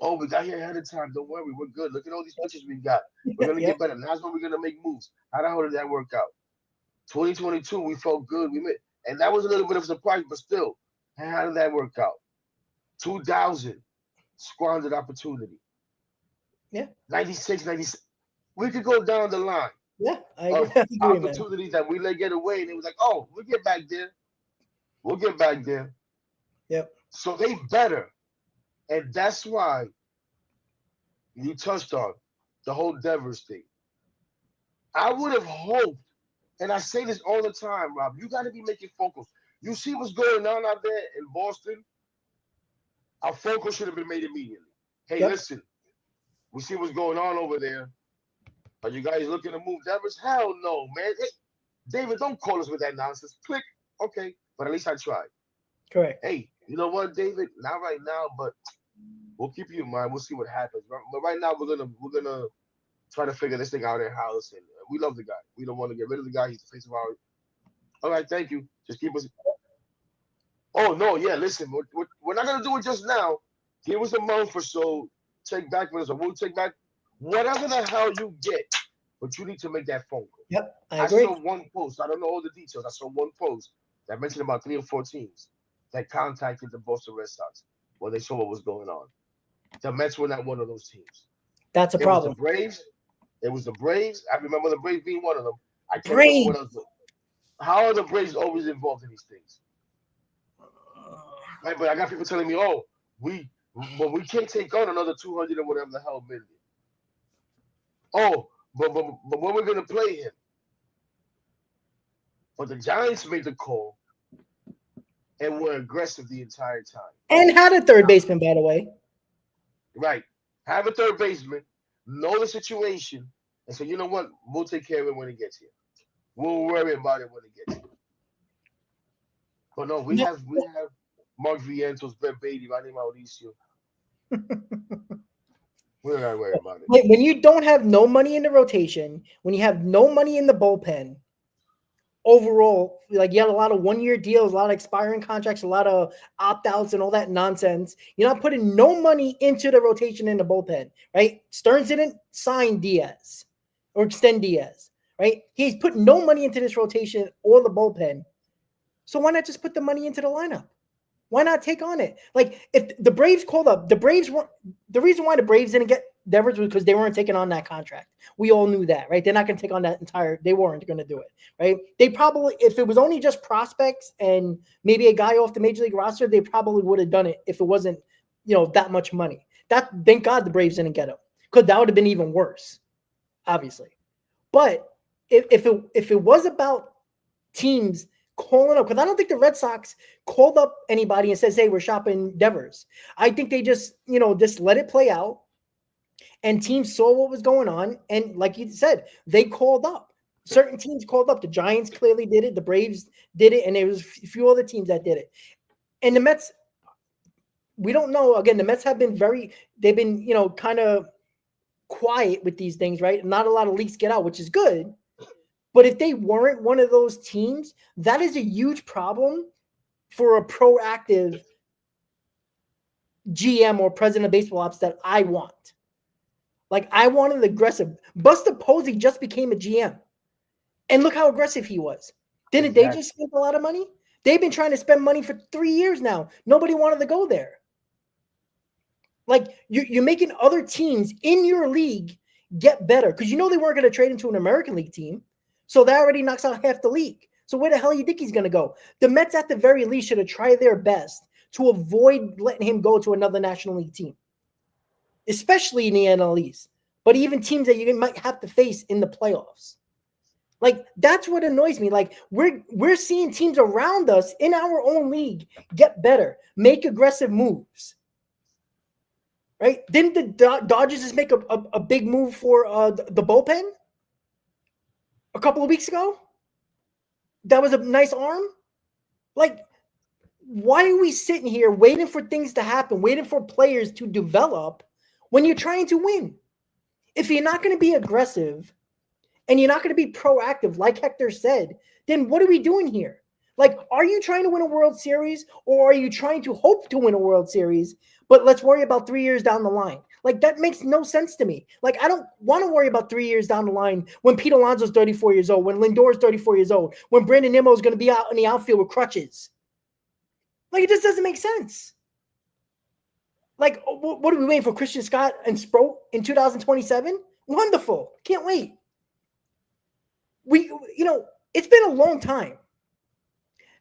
oh, we got here ahead of time. Don't worry, we're good. Look at all these pitches we got. We're Yeah, gonna yeah. get better. That's when we're gonna make moves. How the hell did that work out? 2022, we felt good. We made, and that was a little bit of a surprise, but still, how did that work out? 2000, squandered opportunity. Yeah. 96, 97. We could go down the line. Yeah, I of agree, man. opportunities that we let get away, and it was like, oh, we'll get back there. We'll get back there. Yep. So they better, and that's why you touched on the whole Devers thing. I would have hoped, and I say this all the time, Rob. You got to be making focus. You see what's going on out there in Boston. Our focus should have been made immediately. Hey, Yep. listen, we see what's going on over there. Are you guys looking to move Devers? Hell no, man. Hey, David, don't call us with that nonsense. Click. Okay, but at least I tried. Correct. Hey, you know what, David? Not right now, but we'll keep you in mind. We'll see what happens. But right now, we're gonna try to figure this thing out in house. And we love the guy. We don't want to get rid of the guy. He's the face of our. All right, thank you. Just keep us. Oh no, yeah. Listen, we're not gonna do it just now. Give us a month or so. Take back with us, or we'll take back whatever the hell you get. But you need to make that phone call. Yep. I I agree. saw one post. I don't know all the details. I saw one post that mentioned about 3 or 4 teams that contacted the Boston Red Sox when they saw what was going on. The Mets were not one of those teams. That's a It was the problem. Braves. It was the Braves. I remember the Braves being one of them. I can't remember what Braves. else. How are the Braves always involved in these things? Right, but I got people telling me, "Oh, we can't take on another 200 or whatever the hell million." Oh, but when we're gonna play him? But the Giants made the call and were aggressive the entire time. And had a third Now, baseman, by the way. right, have a third baseman, know the situation, and say, you know what, we'll take care of it when it gets here. We'll worry about it when it gets here. But no, we have Mark Vientos, Ben Beatty, Manny Mauricio. We don't gotta worry about it. When you don't have no money in the rotation, when you have no money in the bullpen, overall, like you had a lot of 1-year deals, a lot of expiring contracts, a lot of opt-outs and all that nonsense. You're not putting no money into the rotation in the bullpen, right? Stearns didn't sign Diaz or extend Diaz, right? He's put no money into this rotation or the bullpen. So why not just put the money into the lineup? Why not take on it? Like if the Braves called up, the Braves weren't the reason why the Braves didn't get Devers was because they weren't taking on that contract. We all knew that, right? They're not going to take on that entire. They weren't going to do it, right? They probably, if it was only just prospects and maybe a guy off the major league roster, they probably would have done it if it wasn't, that much money. That thank God the Braves didn't get him because that would have been even worse, obviously. But if it was about teams calling up, because I don't think the Red Sox called up anybody and says, hey, we're shopping Devers. I think they just let it play out, and teams saw what was going on, and like you said, they called up. Certain teams called up. The Giants clearly did it. The Braves did it, and there was a few other teams that did it. And the Mets, we don't know. Again, the Mets they've been kind of quiet with these things, right? Not a lot of leaks get out, which is good. But if they weren't one of those teams, that is a huge problem for a proactive GM or president of baseball ops that I want. Like, I wanted aggressive. Buster Posey just became a GM. And look how aggressive he was. Didn't they just spend a lot of money? They've been trying to spend money for 3 years now. Nobody wanted to go there. Like, you're making other teams in your league get better because they weren't going to trade into an American League team. So that already knocks out half the league. So where the hell do you think he's going to go? The Mets, at the very least, should have tried their best to avoid letting him go to another National League team, especially in the NL East, but even teams that you might have to face in the playoffs. Like, that's what annoys me. Like, we're seeing teams around us in our own league get better, make aggressive moves. Right? Didn't the Dodgers just make a big move for the bullpen a couple of weeks ago? That was a nice arm. Like, why are we sitting here waiting for things to happen, waiting for players to develop when you're trying to win? If you're not going to be aggressive and you're not going to be proactive, like Hector said, then what are we doing here? Like, are you trying to win a World Series, or are you trying to hope to win a World Series, but let's worry about 3 years down the line? Like, that makes no sense to me. Like, I don't want to worry about 3 years down the line when Pete Alonso's 34 years old, when Lindor's 34 years old, when Brandon Nimmo is going to be out in the outfield with crutches. Like, it just doesn't make sense. Like, what are we waiting for? Christian Scott and Sproat in 2027? Wonderful. Can't wait. we, it's been a long time.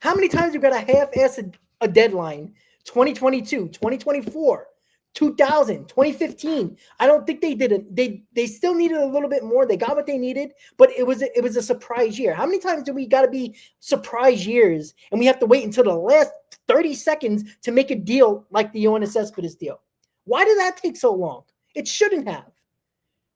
How many times we got a half-ass a deadline? 2022, 2024, 2000, 2015. I don't think they did it. They still needed a little bit more. They got what they needed, but it was a surprise year. How many times do we got to be surprise years and we have to wait until the last 30 seconds to make a deal like the Yoenis Cespedes deal? Why did that take so long? It shouldn't have.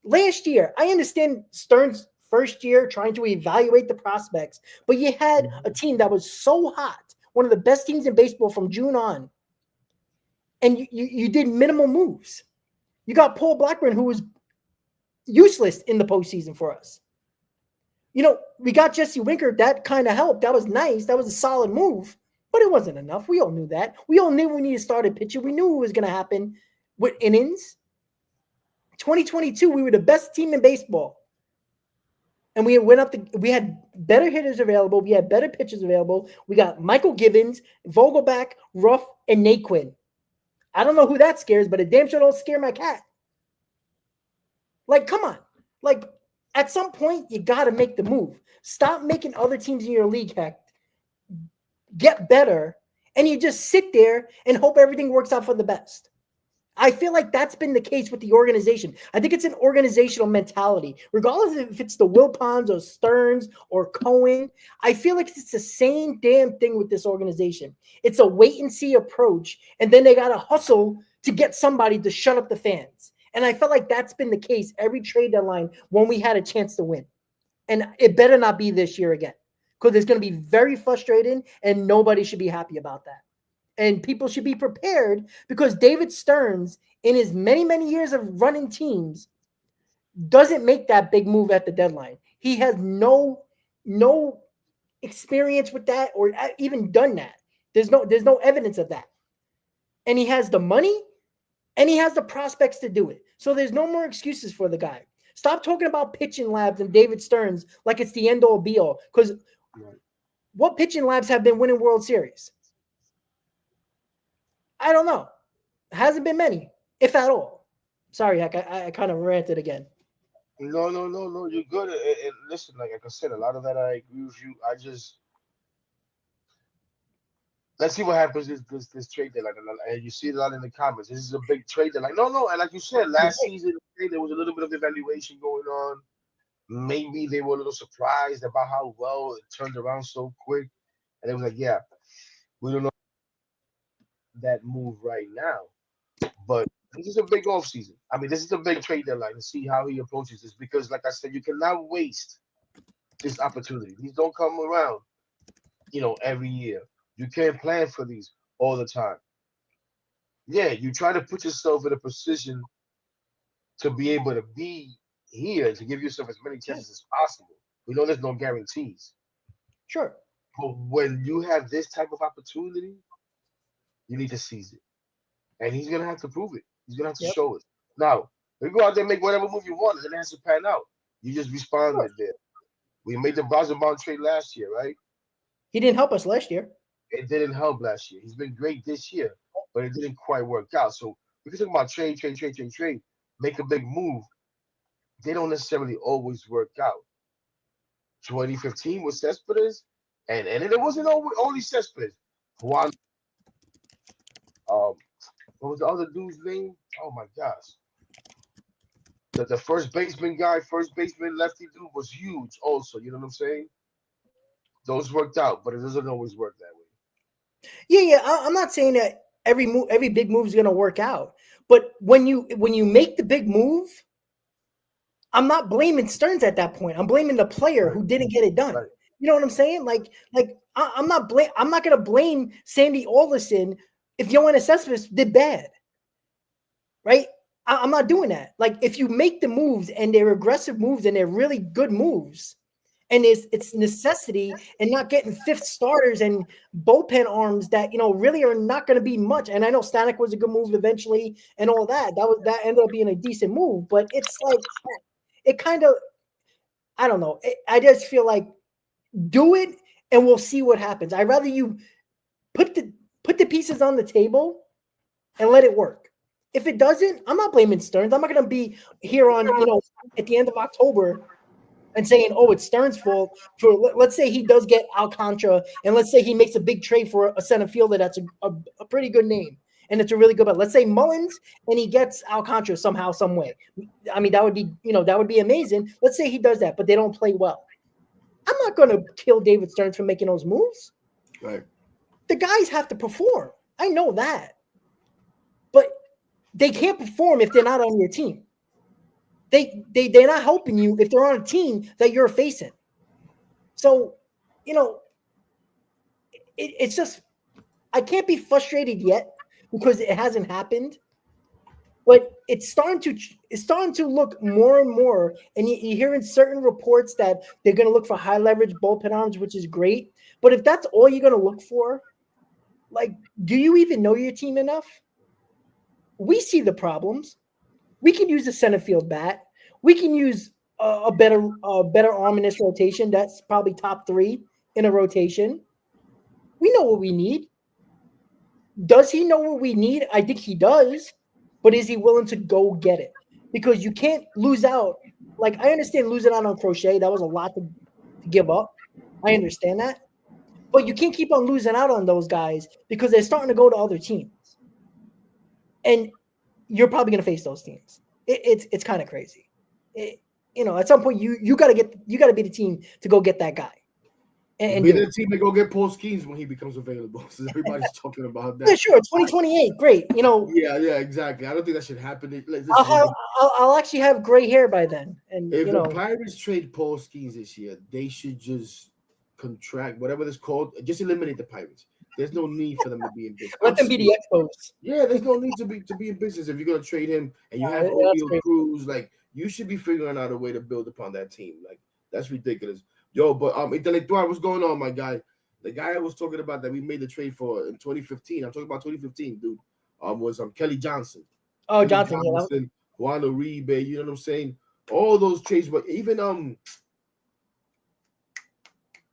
Last year, I understand Stern's first year trying to evaluate the prospects, but you had a team that was so hot, one of the best teams in baseball from June on, and you did minimal moves. You got Paul Blackburn, who was useless in the postseason for us. We got Jesse Winker. That kind of helped. That was nice. That was a solid move, but it wasn't enough. We all knew that. We all knew we needed to start a pitcher. We knew it was going to happen with innings. 2022, we were the best team in baseball. And we had better hitters available. We had better pitchers available. We got Michael Gibbons, Vogelback, Ruff, and Naquin. I don't know who that scares, but it damn sure don't scare my cat. Like, come on. Like, at some point, you got to make the move. Stop making other teams in your league, heck, get better, and you just sit there and hope everything works out for the best. I feel like that's been the case with the organization. I think it's an organizational mentality. Regardless if it's the Wilpons or Stearns or Cohen, I feel like it's the same damn thing with this organization. It's a wait-and-see approach, and then they got to hustle to get somebody to shut up the fans. And I felt like that's been the case every trade deadline when we had a chance to win. And it better not be this year again, because it's going to be very frustrating, and nobody should be happy about that. And people should be prepared, because David Stearns, in his many, many years of running teams, doesn't make that big move at the deadline. He has no experience with that or even done that. There's no evidence of that. And he has the money and he has the prospects to do it. So there's no more excuses for the guy. Stop talking about pitching labs and David Stearns like it's the end all be all. Because what pitching labs have been winning World Series? I don't know. Hasn't been many, if at all. Sorry, Heck, I kind of ranted again. No, no, no, no. You're good. And listen, like I said, a lot of that I agree with you. I just let's see what happens this trade deadline. And you see it a lot in the comments. This is a big trade deadline. No, no. And like you said, last season there was a little bit of evaluation going on. Maybe they were a little surprised about how well it turned around so quick, and it was like, yeah, we don't know that move right now. But this is a big off season. I mean, this is a big trade deadline to see how he approaches this, because, like I said, you cannot waste this opportunity. These don't come around, every year. You can't plan for these all the time. Yeah, you try to put yourself in a position to be able to be here, to give yourself as many chances as possible. We know there's no guarantees. Sure. But when you have this type of opportunity, you need to seize it. And he's gonna have to prove it. He's gonna have to show it. Now, we go out there and make whatever move you want, and it has to pan out. You just responded there. We made the Boston trade last year, right? He didn't help us last year. It didn't help last year. He's been great this year, but it didn't quite work out. So we can talk about trade, make a big move. They don't necessarily always work out. 2015 was Cespedes, and it wasn't only Cespedes. Juan, what was the other dude's name? Oh my gosh. The first baseman lefty dude was huge also. You know what I'm saying? Those worked out, but it doesn't always work that way. Yeah. I'm not saying that every big move is going to work out, but when you make the big move, I'm not blaming Stearns at that point. I'm blaming the player who didn't get it done. Right. You know what I'm saying? Like I'm not going to blame Sandy Alderson if Yoenis Cespedes did bad. Right? I'm not doing that. Like, if you make the moves and they're aggressive moves and they're really good moves, and it's necessity and not getting fifth starters and bullpen arms that really are not going to be much. And I know Stanek was a good move eventually and all that. That ended up being a decent move, but it's like it kind of, I don't know. I just feel like do it and we'll see what happens. I'd rather you put the pieces on the table and let it work. If it doesn't, I'm not blaming Stearns. I'm not going to be here on, at the end of October and saying, "Oh, it's Stern's fault." For let's say he does get Alcantara, and let's say he makes a big trade for a center fielder that's a pretty good name, and it's a really good bet. Let's say Mullins, and he gets Alcantara somehow, some way. I mean, that would be that would be amazing. Let's say he does that, but they don't play well. I'm not going to kill David Stearns for making those moves. Right. The guys have to perform. I know that, but they can't perform if they're not on your team. They're not helping you if they're on a team that you're facing. So, it's just I can't be frustrated yet because it hasn't happened. But it's starting to look more and more, and you're hearing certain reports that they're going to look for high leverage bullpen arms, which is great. But if that's all you're going to look for, like, do you even know your team enough? We see the problems. We can use a center field bat. We can use a better arm in this rotation. That's probably top 3 in a rotation. We know what we need. Does he know what we need? I think he does. But is he willing to go get it? Because you can't lose out. Like, I understand losing out on Crochet. That was a lot to give up. I understand that. But you can't keep on losing out on those guys because they're starting to go to other teams. And you're probably going to face those teams. It's kind of crazy. At some point you got to be the team to go get that guy. And be the team to go get Paul Skeens when he becomes available. So everybody's talking about that. Yeah, sure. 2028, great. Yeah, exactly. I don't think that should happen. I'll actually have gray hair by then. And if the Pirates trade Paul Skeens this year, they should just contract whatever it's called. Just eliminate the Pirates. There's no need for them to be in business. Let them be the Expos. Yeah, there's no need to be in business if you're gonna trade him and you have O'Neal Cruz. Like, you should be figuring out a way to build upon that team. Like, that's ridiculous. Yo, but Intellectual, what's going on, my guy? The guy I was talking about that we made the trade for in 2015. I'm talking about 2015, dude. Was Kelly Johnson. Oh, Kelly Johnson. Juan Uribe, you know what I'm saying? All those trades, but even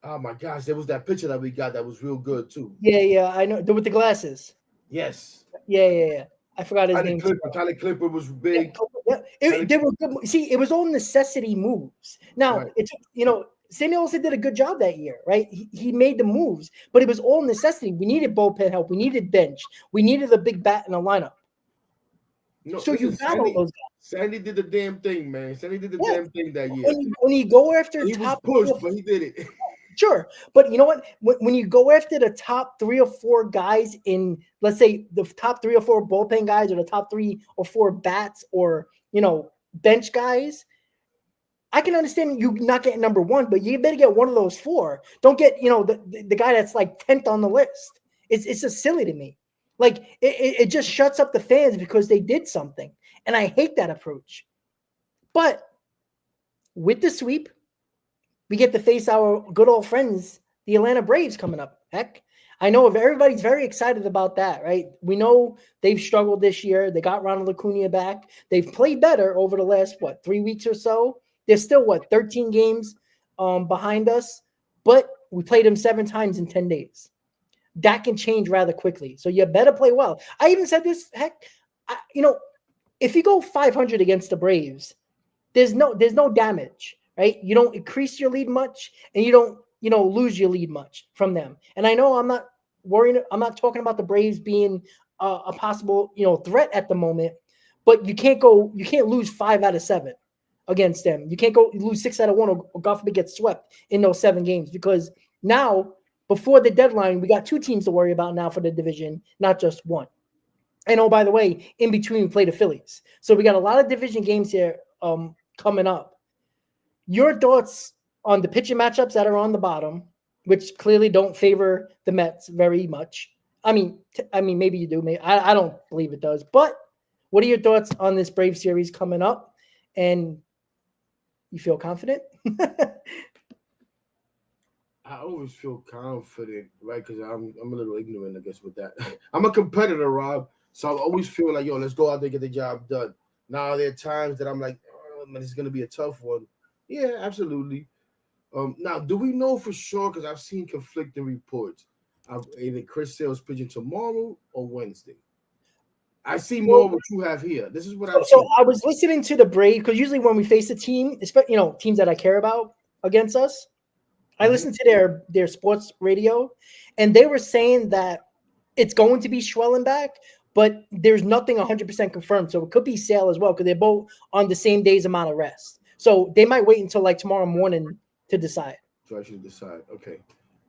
oh my gosh, there was that picture that we got that was real good too. Yeah, I know. With the glasses. Yes. Yeah. I forgot his name. Tyler Clipper was big. Yeah. They were good. See, it was all necessity moves. Now, it's Sammy Olsen did a good job that year, right? He made the moves, but it was all necessity. We needed bullpen help. We needed bench. We needed a big bat in the lineup. No, so you got all those guys. Sandy did the damn thing, man. Sandy did the damn thing that year. When you go after he was pushed, but he did it. Sure. But you know what? When you go after the top 3 or 4 guys in, let's say, the top 3 or 4 bullpen guys or the top 3 or 4 bats or, bench guys, I can understand you not getting number 1, but you better get one of those 4. Don't get, the guy that's like 10th on the list. It's just silly to me. Like, it just shuts up the fans because they did something. And I hate that approach. But with the sweep, we get to face our good old friends, the Atlanta Braves, coming up. Heck, I know everybody's very excited about that, right? We know they've struggled this year. They got Ronald Acuna back. They've played better over the last, 3 weeks or so. They're still, 13 games behind us, but we played them 7 times in 10 days. That can change rather quickly. So you better play well. I even said this, if you go 500 against the Braves, there's no damage, right? You don't increase your lead much, and you don't, lose your lead much from them. And I know I'm not talking about the Braves being a possible, threat at the moment, but you can't lose 5 out of 7 against them. You can't go lose 6 out of 1 or God forbid get swept in those 7 games, because now, before the deadline, we got 2 teams to worry about now for the division, not just 1. And oh, by the way, in between we play the Phillies. So we got a lot of division games here coming up. Your thoughts on the pitching matchups that are on the bottom, which clearly don't favor the Mets very much. I mean, maybe you do. Maybe I don't believe it does. But what are your thoughts on this Brave series coming up? And you feel confident? I always feel confident, right? Because I'm a little ignorant, I guess, with that. I'm a competitor, Rob. So I always feel like, let's go out there and get the job done. Now, there are times that I'm like, oh, man, this is going to be a tough one. Yeah, absolutely. Now, do we know for sure? Because I've seen conflicting reports of either Chris Sale's pitching tomorrow or Wednesday. I see more what you have here. This is what I've So seen. I was listening to the Braves because usually when we face a team, teams that I care about against us, I listen to their sports radio, and they were saying that it's going to be Schwellenbach, but there's nothing 100% confirmed. So it could be Sale as well because they're both on the same day's amount of rest. So they might wait until like tomorrow morning to decide. To actually decide. Okay.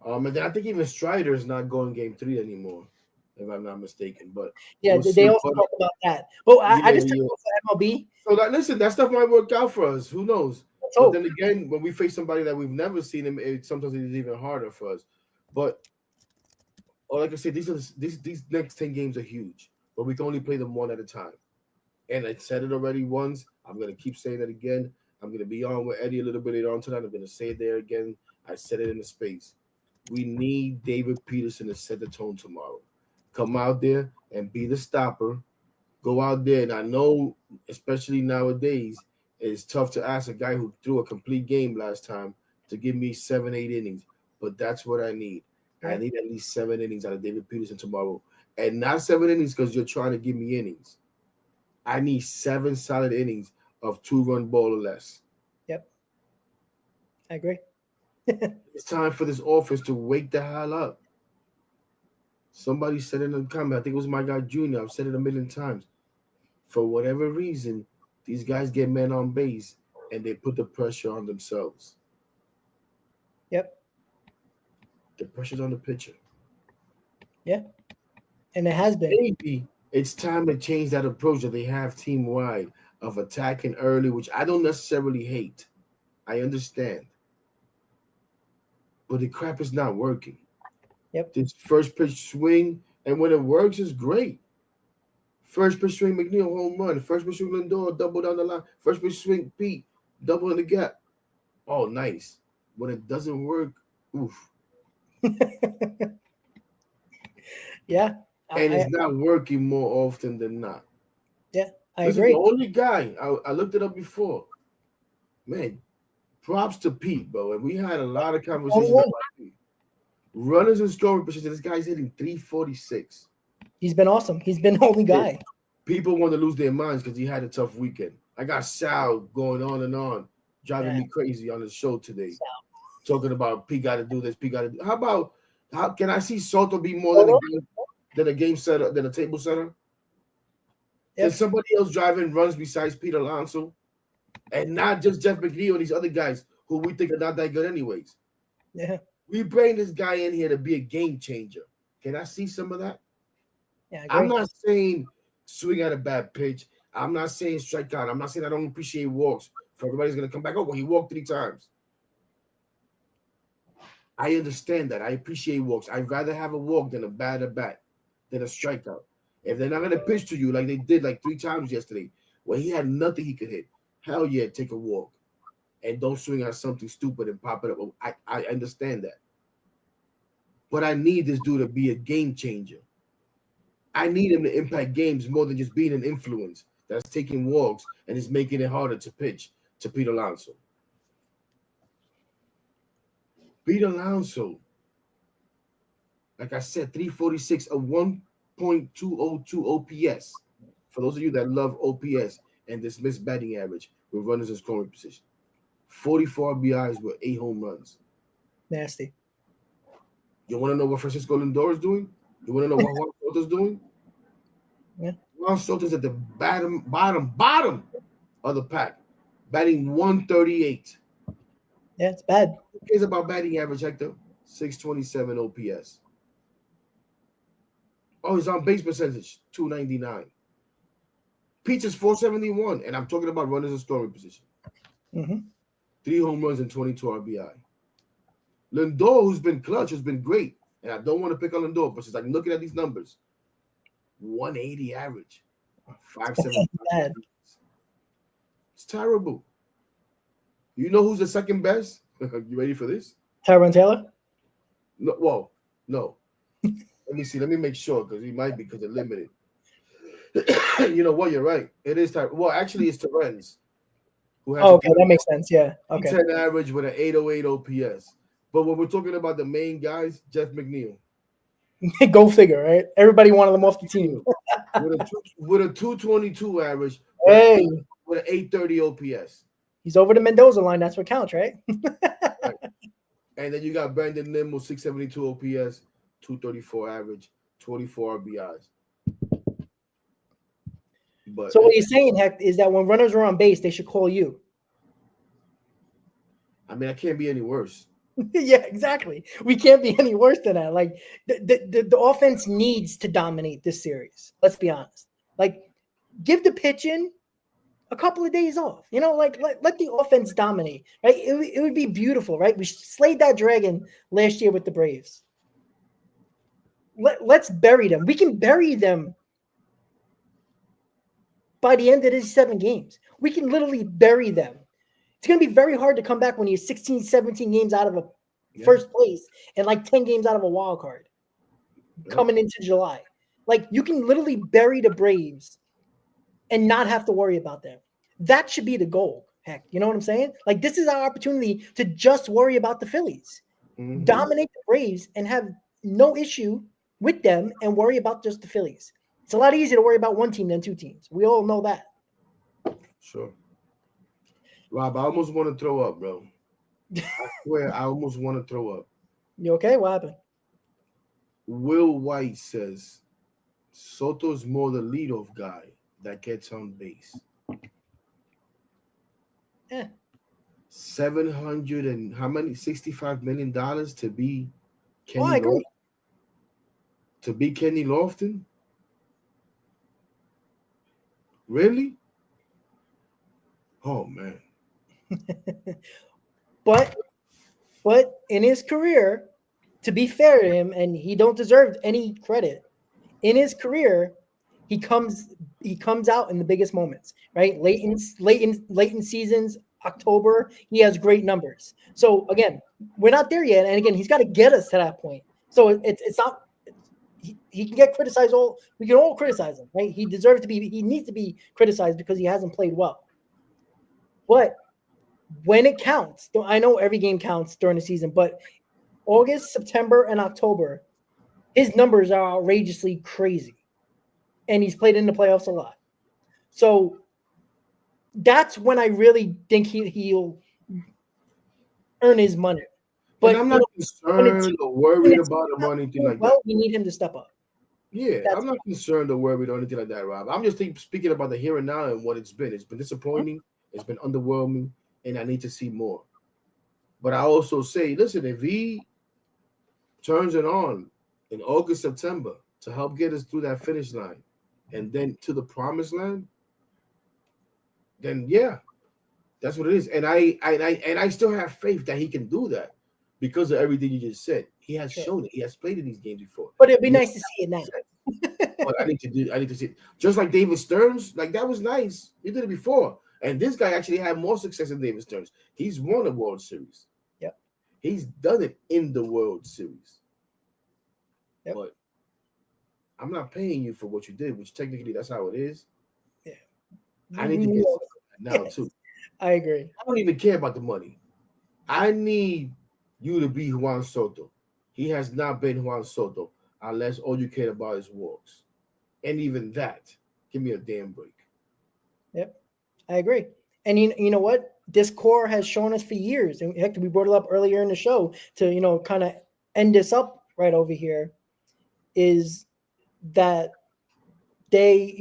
And then I think even Strider is not going game 3 anymore, if I'm not mistaken. But Yeah, we'll they see. also talk about that. But I just took Yeah. for MLB. So listen, that stuff might work out for us. Who knows? Let's But hope. then again, when we face somebody that we've never seen, sometimes it's even harder for us. But like I said, these next 10 games are huge, but we can only play them one at a time. And I said it already once. I'm gonna keep saying it again. I'm gonna be on with Eddie a little bit later on tonight. I'm gonna say it there again. I said it in the space. We need David Peterson to set the tone tomorrow. Come out there and be the stopper. Go out there, and I know, especially nowadays, it's tough to ask a guy who threw a complete game last time to give me 7-8 innings. But that's what I need. I need at least 7 innings out of David Peterson tomorrow, and not 7 innings because you're trying to give me innings. I need 7 solid innings of 2-run ball or less. Yep, I agree. It's time for this offense to wake the hell up. Somebody said in the comment, I think it was my guy Junior. I've said it a million times. For whatever reason, these guys get men on base and they put the pressure on themselves. Yep. The pressure's on the pitcher. Yeah. And it has been. Maybe it's time to change that approach that they have team wide of attacking early, which I don't necessarily hate. I understand. But the crap is not working. Yep. This first pitch swing, and when it works, it's great. First pitch swing, McNeil home run. First pitch swing, Lindor double down the line. First pitch swing, Pete double in the gap. Oh, nice. When it doesn't work, oof. Yeah. And it's not working more often than not. Yeah, I Listen, agree. the only guy, I looked it up before. Man, props to Pete, bro. And we had a lot of conversations about Pete. Runners in scoring position, this guy's hitting 346. He's been awesome. He's been the only guy. People want to lose their minds because he had a tough weekend. I got Sal going on and on, driving me crazy on the show today. Talking about Pete got to do this, Pete got to do. How can I see Soto be more than a game setter, than a table setter? Yep. Can somebody else driving runs besides Pete Alonso? And not just Jeff McNeil and these other guys who we think are not that good anyways. Yeah. We bring this guy in here to be a game changer. Can I see some of that? Yeah, I'm not saying swing at a bad pitch. I'm not saying strike out. I'm not saying I don't appreciate walks. For everybody's going to come back. Oh, well, he walked 3 times. I understand that. I appreciate walks. I'd rather have a walk than a bad at bat, than a strikeout. If they're not going to pitch to you like they did like 3 times yesterday, where he had nothing he could hit, hell yeah, take a walk. And don't swing at something stupid and pop it up. I understand that. But I need this dude to be a game changer. I need him to impact games more than just being an influence that's taking walks and is making it harder to pitch to Pete Alonso. Pete Alonso, like I said, 346, a 1.202 OPS. For those of you that love OPS and dismiss batting average with runners in scoring position. 44 RBIs with 8 home runs. Nasty. You want to know what Francisco Lindor is doing? You want to know what Juan Soto's doing? Yeah. Juan Soto's at the bottom of the pack, batting 138. Yeah, it's bad. Who cares about batting average, Hector? 627 OPS. Oh, his on base percentage, 299. Pete's is 471, and I'm talking about runners in scoring position. 3 home runs and 22 RBI. Lindor, who's been clutch, has been great. And I don't want to pick on Lindor, but since I'm looking at these numbers, 180 average, 575. It's terrible. You know who's the second best? You ready for this? Tyrone Taylor? No, well, no. Let me see. Let me make sure because he might be because they're limited. You know what? You're right. It is Tyrone. Well, actually, it's Terrence. Okay, that makes sense. Yeah. Okay. 10 average with an 808 OPS. But when we're talking about the main guys, Jeff McNeil. Go figure, right? Everybody wanted them off the team. with a 222 average, Hey, with an 830 OPS. he's over the Mendoza line. That's what counts, right? Right. And then you got Brandon Nimmo, 672 OPS, 234 average, 24 RBIs. But So what you're saying, Heck, is that when runners are on base, they should call you. I mean, I can't be any worse. Yeah, exactly. We can't be any worse than that. Like the offense needs to dominate this series. Let's be honest. Like, give the pitching a couple of days off. You know, like let the offense dominate. Right? It would be beautiful, right? We slayed that dragon last year with the Braves. Let's bury them. We can bury them by the end of these 7 games. We can literally bury them. It's going to be very hard to come back when you're 16, 17 games out of a first place and like 10 games out of a wild card coming into July. Like, you can literally bury the Braves and not have to worry about them. That should be the goal. Heck, you know what I'm saying? Like, this is our opportunity to just worry about the Phillies, dominate the Braves, and have no issue with them and worry about just the Phillies. It's a lot easier to worry about one team than 2 teams. We all know that. Sure. Rob, I almost want to throw up, bro. I swear, I almost want to throw up. You okay? What happened? Will White says Soto's more the leadoff guy that gets on base. Yeah. 700 and how many? $65 million to be Kenny I agree. To be Kenny Lofton? Really? Oh man. But in his career, to be fair to him, and he don't deserve any credit, in his career, he comes out in the biggest moments, right? Late in seasons, October, he has great numbers. So again, we're not there yet, and again, he's got to get us to that point. So it's not. He can get criticized. We can all criticize him, right? He needs to be criticized because he hasn't played well. But when it counts, I know every game counts during the season, but August, September, and October, his numbers are outrageously crazy. And he's played in the playoffs a lot. So that's when I really think he'll earn his money. But I'm not concerned or worried about him or anything like that. We need him to step up. Yeah, I'm not concerned or worried or anything like that, Rob. I'm just speaking about the here and now and what it's been. It's been disappointing. It's been underwhelming, and I need to see more. But I also say, listen, if he turns it on in August, September to help get us through that finish line and then to the promised land, then yeah, that's what it is. And I still have faith that he can do that because of everything you just said. He has shown it. He has played in these games before. But it'd be nice to see it now. But I need to see it. Just like David Stearns, like that was nice. He did it before. And this guy actually had more success than David Stearns. He's won a World Series. Yep. He's done it in the World Series. Yep. But I'm not paying you for what you did, which technically that's how it is. Yeah. I need to get now too. I agree. I don't even care about the money. I need you to be Juan Soto. He has not been Juan Soto unless all you care about is walks. And even that, give me a damn break. Yep. I agree. And you know what? This core has shown us for years, and heck, we brought it up earlier in the show to, kind of end this up right over here, is that they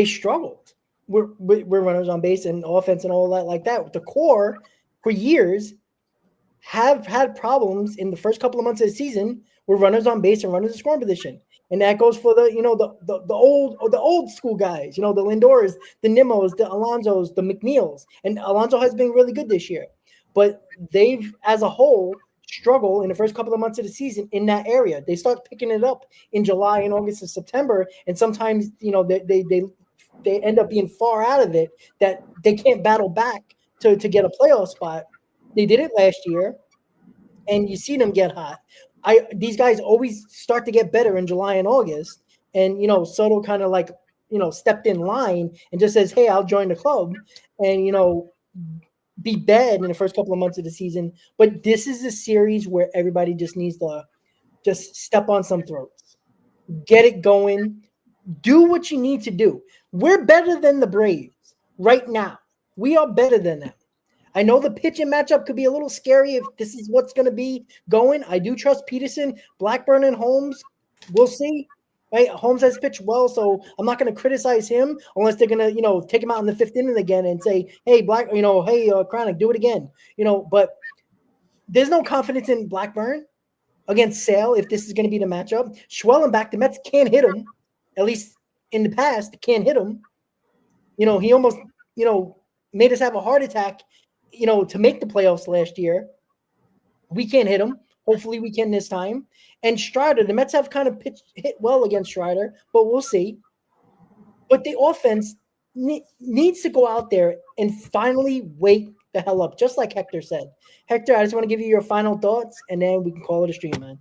struggled. We're runners on base and offense and all that like that. The core for years have had problems in the first couple of months of the season with runners on base and runners in scoring position. And that goes for the old school guys, the Lindors, the Nimmos, the Alonsos, the McNeils. And Alonso has been really good this year. But they've, as a whole, struggled in the first couple of months of the season in that area. They start picking it up in July and August and September. And sometimes, they end up being far out of it that they can't battle back to get a playoff spot. They did it last year, and you see them get hot. These guys always start to get better in July and August, and Soto kind of like stepped in line and just says, "Hey, I'll join the club," and be bad in the first couple of months of the season. But this is a series where everybody just needs to just step on some throats. Get it going. Do what you need to do. We're better than the Braves right now. We are better than them. I know the pitching matchup could be a little scary if this is what's going to be going. I do trust Peterson, Blackburn, and Holmes. We'll see. Right? Holmes has pitched well, so I'm not going to criticize him unless they're going to, take him out in the 5th inning again and say, hey, Chronic, do it again. But there's no confidence in Blackburn against Sale if this is going to be the matchup. Schwellenbach, the Mets can't hit him. At least in the past, can't hit him. He almost, made us have a heart attack, to make the playoffs last year. We can't hit him. Hopefully we can this time. And Strider, the Mets have kind of hit well against Strider, but we'll see. But the offense needs to go out there and finally wake the hell up, just like Hector said. Hector, I just want to give you your final thoughts, and then we can call it a stream, man.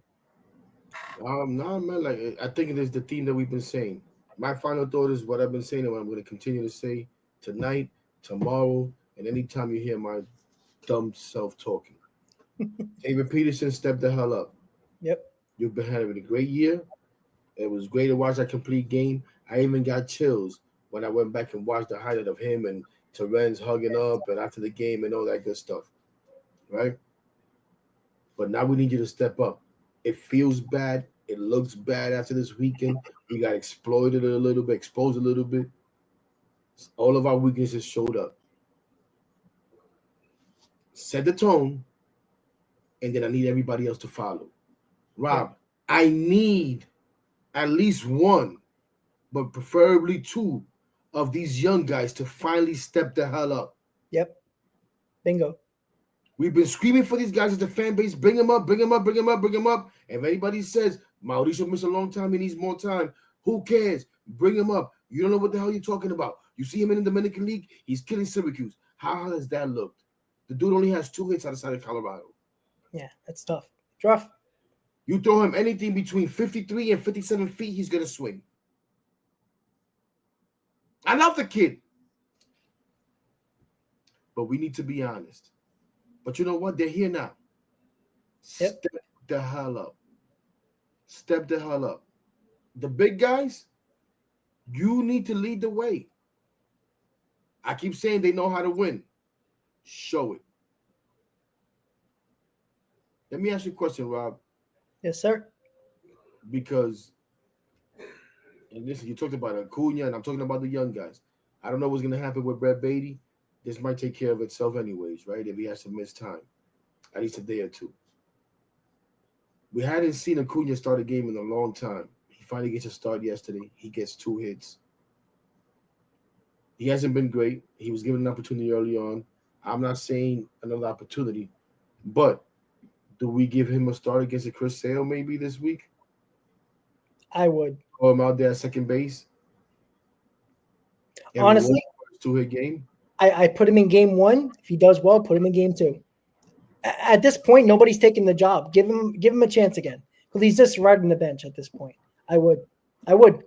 No, man. Like, I think it is the theme that we've been saying. My final thought is what I've been saying and what I'm going to continue to say tonight, tomorrow, and anytime you hear my dumb self talking. David Peterson, step the hell up. Yep. You've been having a great year. It was great to watch that complete game. I even got chills when I went back and watched the highlight of him and Terrence hugging up and after the game and all that good stuff. Right? But now we need you to step up. It feels bad. It looks bad after this weekend. We got exploited a little bit, exposed a little bit. All of our weaknesses showed up. Set the tone, and then I need everybody else to follow. Rob, I need at least one, but preferably two of these young guys to finally step the hell up. Yep. Bingo. We've been screaming for these guys as the fan base. Bring them up, bring them up, bring them up, bring them up. If anybody says Mauricio missed a long time, he needs more time, who cares? Bring him up. You don't know what the hell you're talking about. You see him in the Dominican League, he's killing Syracuse. How has that looked? The dude only has 2 hits outside of Colorado. Yeah, that's tough. It's rough. You throw him anything between 53 and 57 feet, he's going to swing. I love the kid. But we need to be honest. But you know what? They're here now. Yep. Step the hell up. Step the hell up. The big guys, you need to lead the way. I keep saying they know how to win. Show it. Let me ask you a question, Rob. Yes, sir. Because, and listen, you talked about Acuna, and I'm talking about the young guys. I don't know what's going to happen with Brett Beatty. This might take care of itself anyways, right? If he has to miss time, at least a day or two. We hadn't seen Acuna start a game in a long time. He finally gets a start yesterday. He gets 2 hits. He hasn't been great. He was given an opportunity early on. I'm not saying another opportunity, but do we give him a start against a Chris Sale maybe this week? I would. Or him out there at second base? And honestly, 2-hit game? I put him in game 1. If he does well, put him in game 2. At this point, nobody's taking the job. Give him a chance again. Because he's just riding the bench at this point. I would.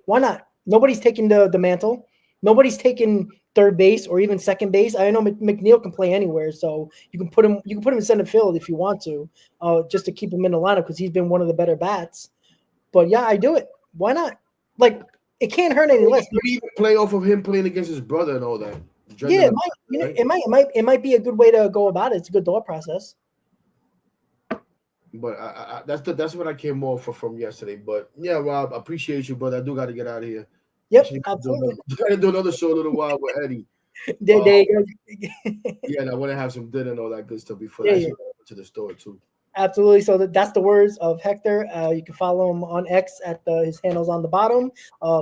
Why not? Nobody's taking the mantle. Nobody's taking third base or even second base. I know McNeil can play anywhere, so you can put him in center field if you want to, just to keep him in the lineup because he's been one of the better bats. But yeah, I do it. Why not? Like, it can't hurt any less. Maybe even play off of him playing against his brother and all that. Yeah, it might be a good way to go about it. It's a good thought process. But that's what I came more from yesterday. But yeah, Rob, I appreciate you, but I do got to get out of here. Yep, absolutely. Got to do another show a little while with Eddie. There you go. Yeah, and I want to have some dinner and all that good stuff before I go to the store too. Absolutely. So that's the words of Hector. You can follow him on X at his handles on the bottom.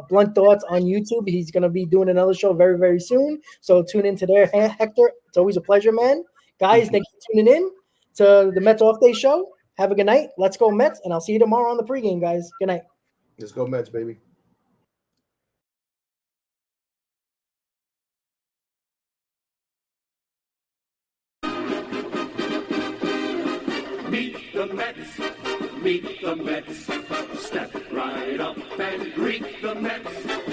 Blunt Thoughts on YouTube. He's going to be doing another show very, very soon. So tune into there, Hector. It's always a pleasure, man. Guys, thank you for tuning in to the Mets Off Day Show. Have a good night. Let's go Mets, and I'll see you tomorrow on the pregame, guys. Good night. Let's go Mets, baby. Meet the Mets, step right up and greet the Mets.